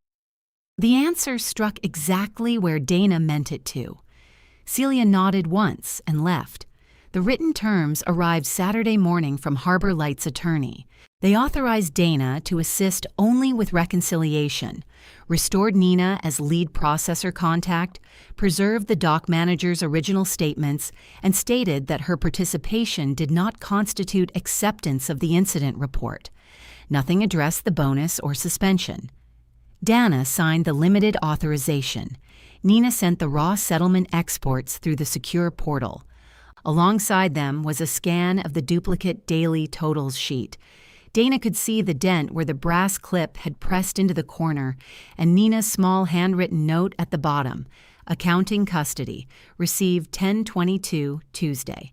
The answer struck exactly where Dana meant it to. Celia nodded once and left. The written terms arrived Saturday morning from Harbor Light's attorney. They authorized Dana to assist only with reconciliation, restored Nina as lead processor contact, preserved the dock manager's original statements, and stated that her participation did not constitute acceptance of the incident report. Nothing addressed the bonus or suspension. Dana signed the limited authorization. Nina sent the raw settlement exports through the secure portal. Alongside them was a scan of the duplicate daily totals sheet. Dana could see the dent where the brass clip had pressed into the corner, and Nina's small handwritten note at the bottom, accounting custody, received 10/22 Tuesday.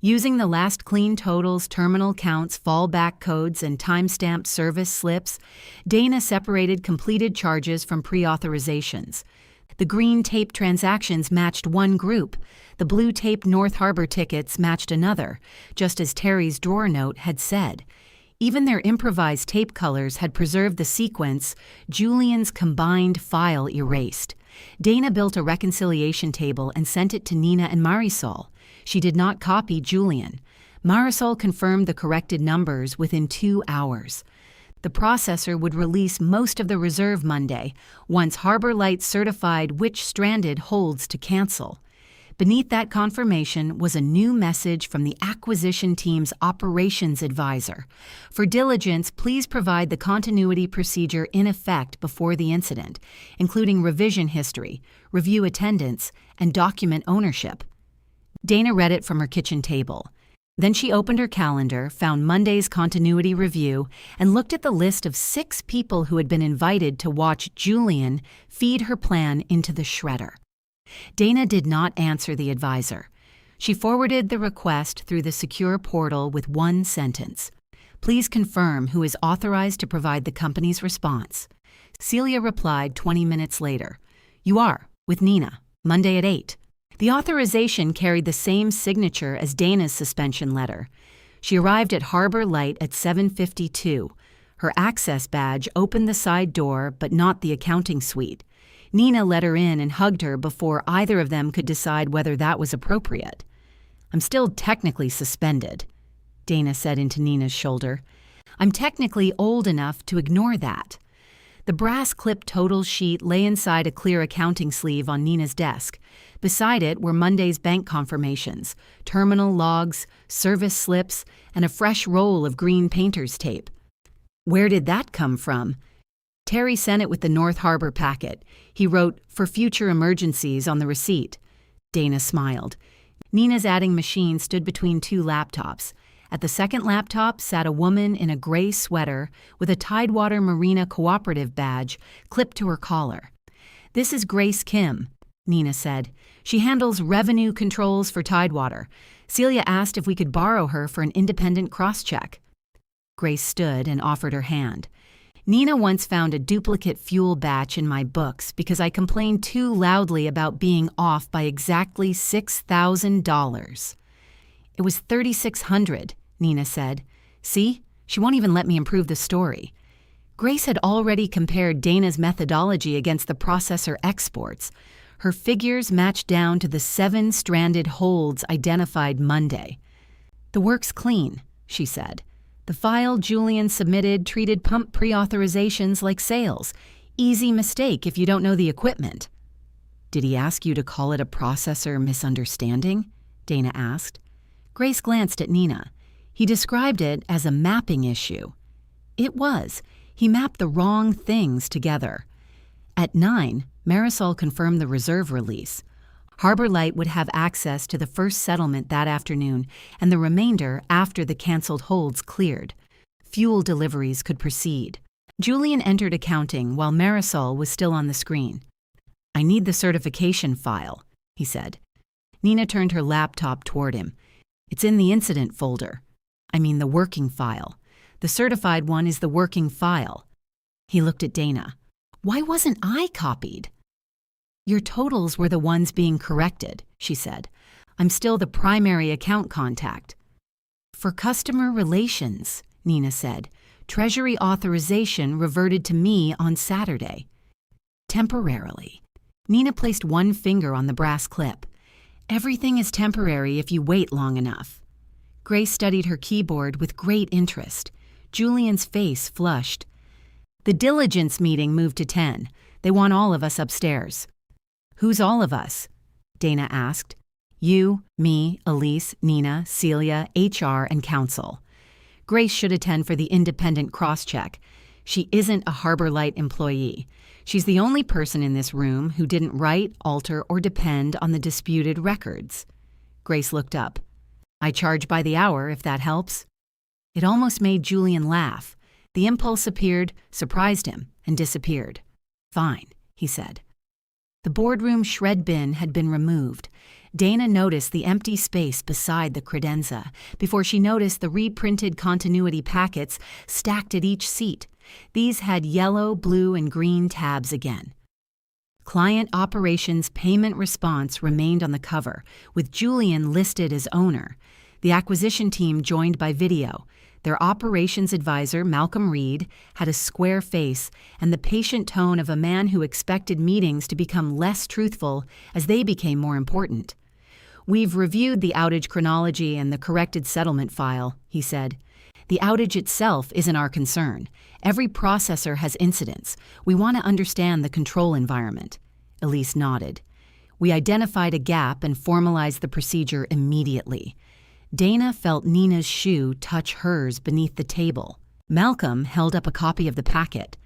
Using the last clean totals, terminal counts, fallback codes, and timestamped service slips, Dana separated completed charges from pre-authorizations. The green tape transactions matched one group. The blue tape North Harbor tickets matched another, just as Terry's drawer note had said. Even their improvised tape colors had preserved the sequence, Julian's combined file erased. Dana built a reconciliation table and sent it to Nina and Marisol. She did not copy Julian. Marisol confirmed the corrected numbers within 2 hours. The processor would release most of the reserve Monday, once Harbor Light certified which stranded holds to cancel. Beneath that confirmation was a new message from the acquisition team's operations advisor. For diligence, please provide the continuity procedure in effect before the incident, including revision history, review attendance, and document ownership. Dana read it from her kitchen table. Then she opened her calendar, found Monday's continuity review, and looked at the list of 6 people who had been invited to watch Julian feed her plan into the shredder. Dana did not answer the advisor. She forwarded the request through the secure portal with one sentence. Please confirm who is authorized to provide the company's response. Celia replied 20 minutes later. You are, with Nina, Monday at 8. The authorization carried the same signature as Dana's suspension letter. She arrived at Harbor Light at 7:52. Her access badge opened the side door, but not the accounting suite. Nina let her in and hugged her before either of them could decide whether that was appropriate. I'm still technically suspended, Dana said into Nina's shoulder. I'm technically old enough to ignore that. The brass clip total sheet lay inside a clear accounting sleeve on Nina's desk. Beside it were Monday's bank confirmations, terminal logs, service slips, and a fresh roll of green painter's tape. Where did that come from? Terry sent it with the North Harbor packet. He wrote, "For future emergencies" on the receipt. Dana smiled. Nina's adding machine stood between 2 laptops. At the second laptop sat a woman in a gray sweater with a Tidewater Marina Cooperative badge clipped to her collar. This is Grace Kim, Nina said. She handles revenue controls for Tidewater. Celia asked if we could borrow her for an independent cross-check. Grace stood and offered her hand. Nina once found a duplicate fuel batch in my books because I complained too loudly about being off by exactly $6,000. It was $3,600, Nina said. See, she won't even let me improve the story. Grace had already compared Dana's methodology against the processor exports. Her figures matched down to the 7 stranded holds identified Monday. The work's clean, she said. The file Julian submitted treated pump pre-authorizations like sales. Easy mistake if you don't know the equipment. Did he ask you to call it a processor misunderstanding? Dana asked. Grace glanced at Nina. He described it as a mapping issue. It was. He mapped the wrong things together. At 9, Marisol confirmed the reserve release. Harbor Light would have access to the first settlement that afternoon and the remainder after the canceled holds cleared. Fuel deliveries could proceed. Julian entered accounting while Marisol was still on the screen. I need the certification file, he said. Nina turned her laptop toward him. It's in the incident folder. I mean the working file. The certified one is the working file. He looked at Dana. Why wasn't I copied? Your totals were the ones being corrected, she said. I'm still the primary account contact. For customer relations, Nina said. Treasury authorization reverted to me on Saturday. Temporarily. Nina placed one finger on the brass clip. Everything is temporary if you wait long enough. Grace studied her keyboard with great interest. Julian's face flushed. The diligence meeting moved to 10. They want all of us upstairs. Who's all of us? Dana asked. You, me, Elise, Nina, Celia, HR, and counsel. Grace should attend for the independent cross-check. She isn't a Harbor Light employee. She's the only person in this room who didn't write, alter, or depend on the disputed records. Grace looked up. I charge by the hour, if that helps. It almost made Julian laugh. The impulse appeared, surprised him, and disappeared. Fine, he said. The boardroom shred bin had been removed. Dana noticed the empty space beside the credenza before she noticed the reprinted continuity packets stacked at each seat. These had yellow, blue, and green tabs again. Client Operations Payment Response remained on the cover, with Julian listed as owner. The acquisition team joined by video. Their operations advisor, Malcolm Reed, had a square face and the patient tone of a man who expected meetings to become less truthful as they became more important. We've reviewed the outage chronology and the corrected settlement file, he said. The outage itself isn't our concern. Every processor has incidents. We want to understand the control environment. Elise nodded. We identified a gap and formalized the procedure immediately. Dana felt Nina's shoe touch hers beneath the table. Malcolm held up a copy of the packet.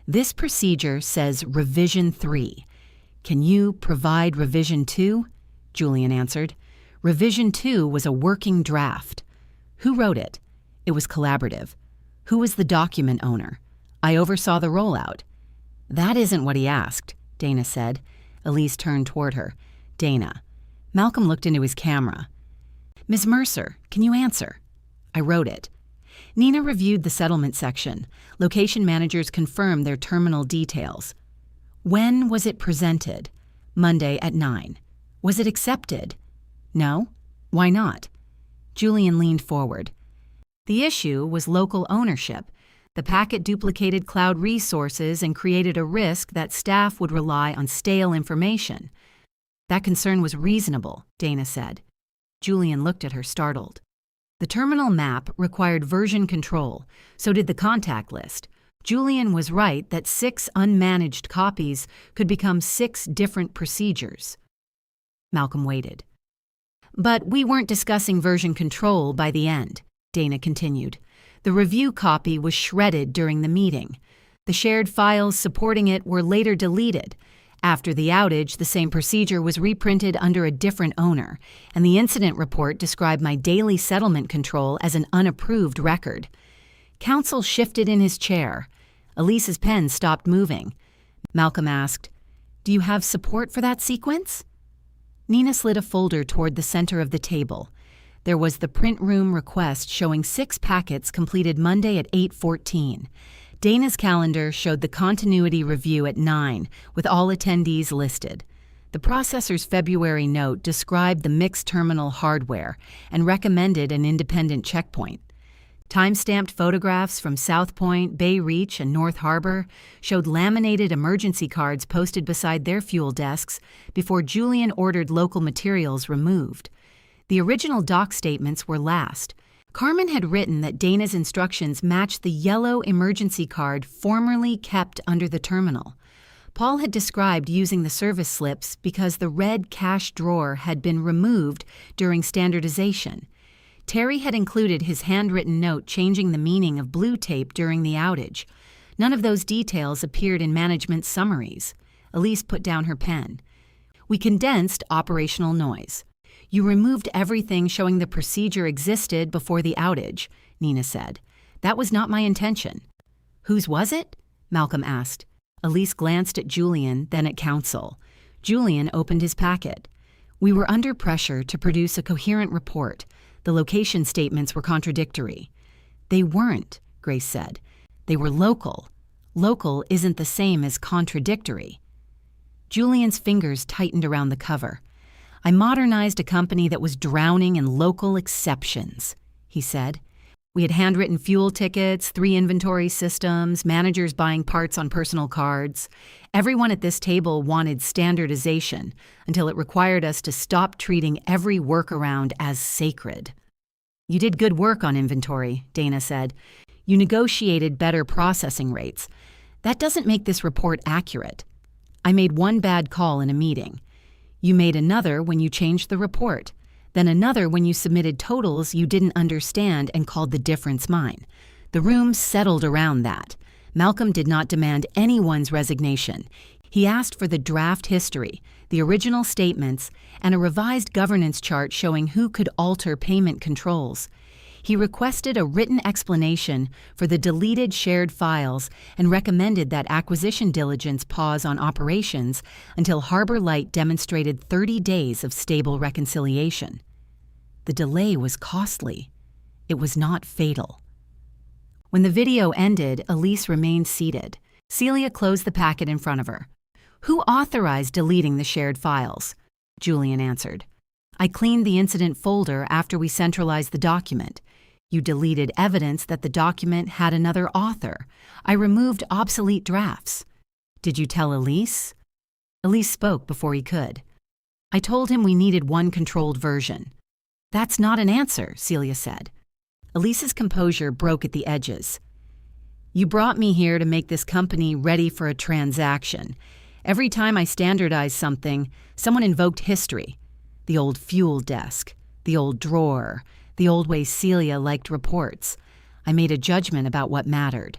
This procedure says Revision 3. Can you provide Revision 2? Julian answered. Revision 2 was a working draft. Who wrote it? It was collaborative. Who was the document owner? I oversaw the rollout. That isn't what he asked, Dana said. Elise turned toward her. Dana. Malcolm looked into his camera. Ms. Mercer, can you answer? I wrote it. Nina reviewed the settlement section. Location managers confirmed their terminal details. When was it presented? Monday at 9. Was it accepted? No. Why not? Julian leaned forward. The issue was local ownership. The packet duplicated cloud resources and created a risk that staff would rely on stale information. That concern was reasonable, Dana said. Julian looked at her, startled. The terminal map required version control, so did the contact list. Julian was right that 6 unmanaged copies could become 6 different procedures. Malcolm waited. But we weren't discussing version control by the end, Dana continued. The review copy was shredded during the meeting. The shared files supporting it were later deleted. After the outage, the same procedure was reprinted under a different owner, and the incident report described my daily settlement control as an unapproved record. Counsel shifted in his chair. Elise's pen stopped moving. Malcolm asked, Do you have support for that sequence? Nina slid a folder toward the center of the table. There was the print room request showing 6 packets completed Monday at 8:14. Dana's calendar showed the continuity review at 9, with all attendees listed. The processor's February note described the mixed terminal hardware and recommended an independent checkpoint. Time-stamped photographs from South Point, Bay Reach, and North Harbor showed laminated emergency cards posted beside their fuel desks before Julian ordered local materials removed. The original doc statements were last. Carmen had written that Dana's instructions matched the yellow emergency card formerly kept under the terminal. Paul had described using the service slips because the red cash drawer had been removed during standardization. Terry had included his handwritten note changing the meaning of blue tape during the outage. None of those details appeared in management summaries. Elise put down her pen. We condensed operational noise. You removed everything showing the procedure existed before the outage, Nina said. That was not my intention. Whose was it? Malcolm asked. Elise glanced at Julian, then at counsel. Julian opened his packet. We were under pressure to produce a coherent report. The location statements were contradictory. They weren't, Grace said. They were local. Local isn't the same as contradictory. Julian's fingers tightened around the cover. I modernized a company that was drowning in local exceptions, he said. We had handwritten fuel tickets, 3 inventory systems, managers buying parts on personal cards. Everyone at this table wanted standardization until it required us to stop treating every workaround as sacred. You did good work on inventory, Dana said. You negotiated better processing rates. That doesn't make this report accurate. I made one bad call in a meeting. You made another when you changed the report. Then another when you submitted totals you didn't understand and called the difference mine. The room settled around that. Malcolm did not demand anyone's resignation. He asked for the draft history, the original statements, and a revised governance chart showing who could alter payment controls. He requested a written explanation for the deleted shared files and recommended that acquisition diligence pause on operations until Harbor Light demonstrated 30 days of stable reconciliation. The delay was costly. It was not fatal. When the video ended, Elise remained seated. Celia closed the packet in front of her. "Who authorized deleting the shared files?" Julian answered. "I cleaned the incident folder after we centralized the document. You deleted evidence that the document had another author. I removed obsolete drafts. Did you tell Elise?" Elise spoke before he could. "I told him we needed one controlled version." "That's not an answer," Celia said. Elise's composure broke at the edges. "You brought me here to make this company ready for a transaction. Every time I standardized something, someone invoked history. The old fuel desk, the old drawer, the old way Celia liked reports. I made a judgment about what mattered."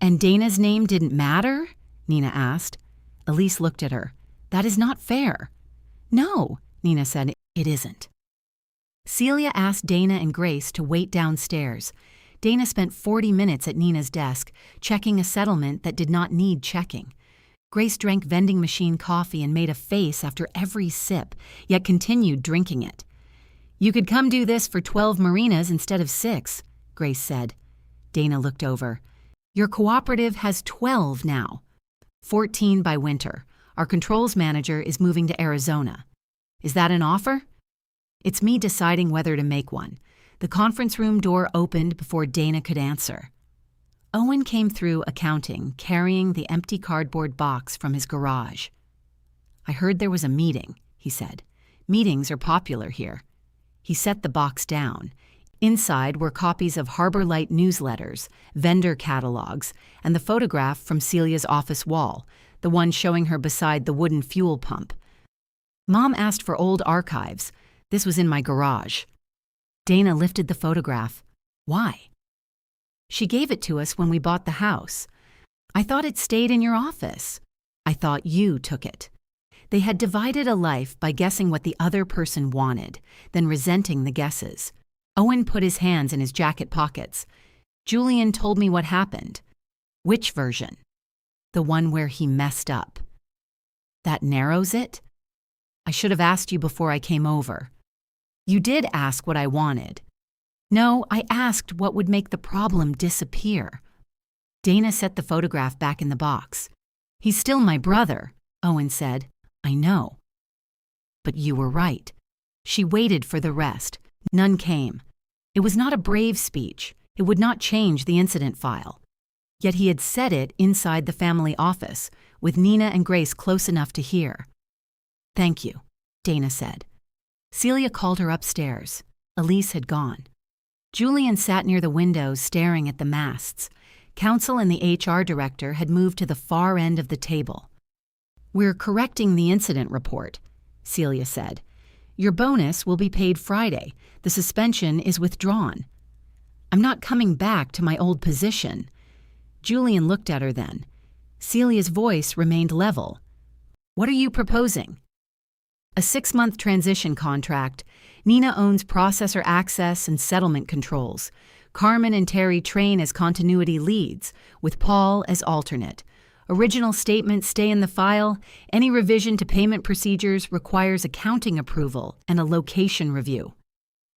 "And Dana's name didn't matter?" Nina asked. Elise looked at her. "That is not fair." "No," Nina said, "it isn't." Celia asked Dana and Grace to wait downstairs. Dana spent 40 minutes at Nina's desk, checking a settlement that did not need checking. Grace drank vending machine coffee and made a face after every sip, yet continued drinking it. "You could come do this for 12 marinas instead of 6, Grace said. Dana looked over. "Your cooperative has 12 now. 14 by winter. Our controls manager is moving to Arizona. Is that an offer?" "It's me deciding whether to make one." The conference room door opened before Dana could answer. Owen came through accounting, carrying the empty cardboard box from his garage. "I heard there was a meeting," he said. "Meetings are popular here." He set the box down. Inside were copies of Harbor Light newsletters, vendor catalogs, and the photograph from Celia's office wall, the one showing her beside the wooden fuel pump. "Mom asked for old archives. This was in my garage." Dana lifted the photograph. "Why?" "She gave it to us when we bought the house. I thought it stayed in your office. I thought you took it." They had divided a life by guessing what the other person wanted, then resenting the guesses. Owen put his hands in his jacket pockets. "Julian told me what happened." "Which version?" "The one where he messed up." "That narrows it?" "I should have asked you before I came over." "You did ask what I wanted." "No, I asked what would make the problem disappear." Dana set the photograph back in the box. "He's still my brother," Owen said. "I know." "But you were right." She waited for the rest. None came. It was not a brave speech. It would not change the incident file. Yet he had said it inside the family office, with Nina and Grace close enough to hear. "Thank you," Dana said. Celia called her upstairs. Elise had gone. Julian sat near the window staring at the masts. Counsel and the HR director had moved to the far end of the table. "We're correcting the incident report," Celia said. "Your bonus will be paid Friday. The suspension is withdrawn." "I'm not coming back to my old position." Julian looked at her then. Celia's voice remained level. "What are you proposing?" "A 6-month transition contract. Nina owns processor access and settlement controls. Carmen and Terry train as continuity leads, with Paul as alternate. Original statements stay in the file. Any revision to payment procedures requires accounting approval and a location review.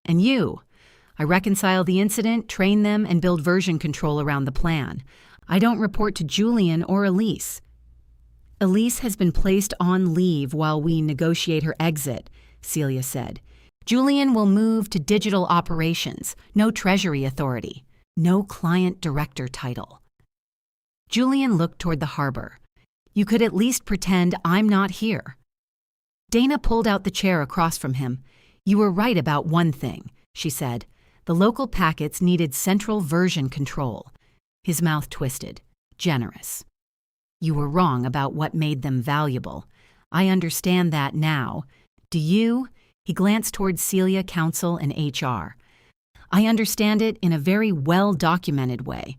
And you? I reconcile the incident, train them, and build version control around the plan. I don't report to Julian or Elise." "Elise has been placed on leave while we negotiate her exit," Celia said. Julian will move to digital operations, no treasury authority, no client director title. Julian looked toward the harbor. You could at least pretend I'm not here. Dana pulled out the chair across from him. You were right about one thing, she said. The local packets needed central version control. His mouth twisted. Generous. You were wrong about what made them valuable. I understand that now. Do you? He glanced toward Celia, counsel, and HR. I understand it in a very well-documented way.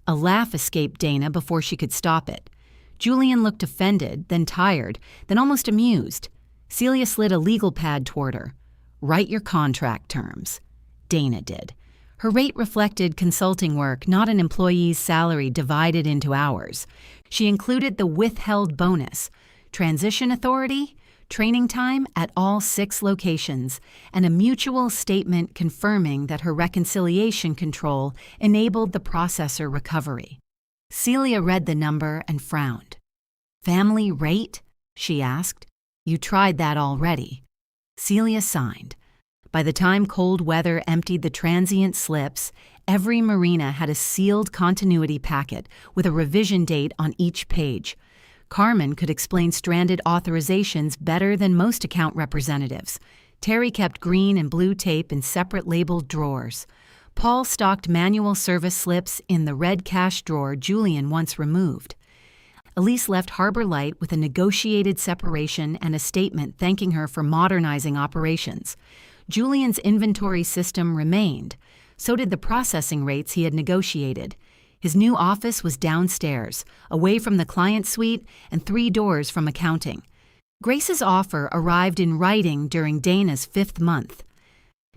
A laugh escaped Dana before she could stop it. Julian looked offended, then tired, then almost amused. Celia slid a legal pad toward her. Write your contract terms. Dana did. Her rate reflected consulting work, not an employee's salary divided into hours. She included the withheld bonus, transition authority, training time at all 6 locations, and a mutual statement confirming that her reconciliation control enabled the processor recovery. Celia read the number and frowned. Family rate? She asked. You tried that already. Celia signed. By the time cold weather emptied the transient slips, every marina had a sealed continuity packet with a revision date on each page. Carmen could explain stranded authorizations better than most account representatives. Terry kept green and blue tape in separate labeled drawers. Paul stocked manual service slips in the red cash drawer Julian once removed. Elise left Harbor Light with a negotiated separation and a statement thanking her for modernizing operations. Julian's inventory system remained. So did the processing rates he had negotiated. His new office was downstairs, away from the client suite and 3 doors from accounting. Grace's offer arrived in writing during Dana's 5th month.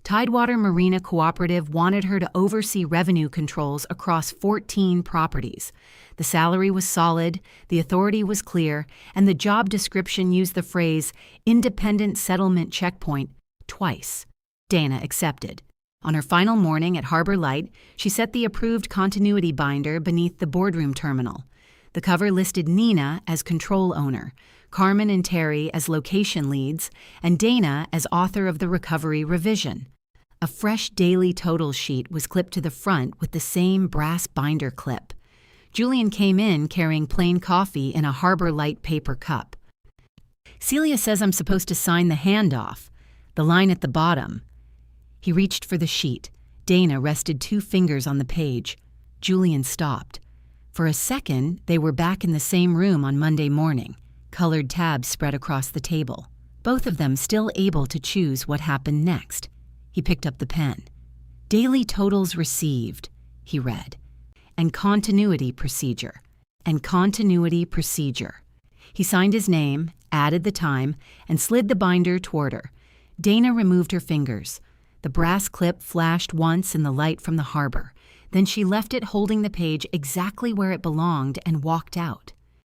Tidewater Marina Cooperative wanted her to oversee revenue controls across 14 properties. The salary was solid, the authority was clear, and the job description used the phrase independent settlement checkpoint twice. Dana accepted. On her final morning at Harbor Light, she set the approved continuity binder beneath the boardroom terminal. The cover listed Nina as control owner, Carmen and Terry as location leads, and Dana as author of the recovery revision. A fresh daily total sheet was clipped to the front with the same brass binder clip. Julian came in carrying plain coffee in a Harbor Light paper cup. Celia says I'm supposed to sign the handoff, the line at the bottom. He reached for the sheet. Dana rested 2 fingers on the page. Julian stopped. For a second, they were back in the same room on Monday morning, colored tabs spread across the table, both of them still able to choose what happened next. He picked up the pen. Daily totals received, he read, and continuity procedure, and continuity procedure. He signed his name, added the time, and slid the binder toward her. Dana removed her fingers. The brass clip flashed once in the light from the harbor. Then she left it holding the page exactly where it belonged and walked out.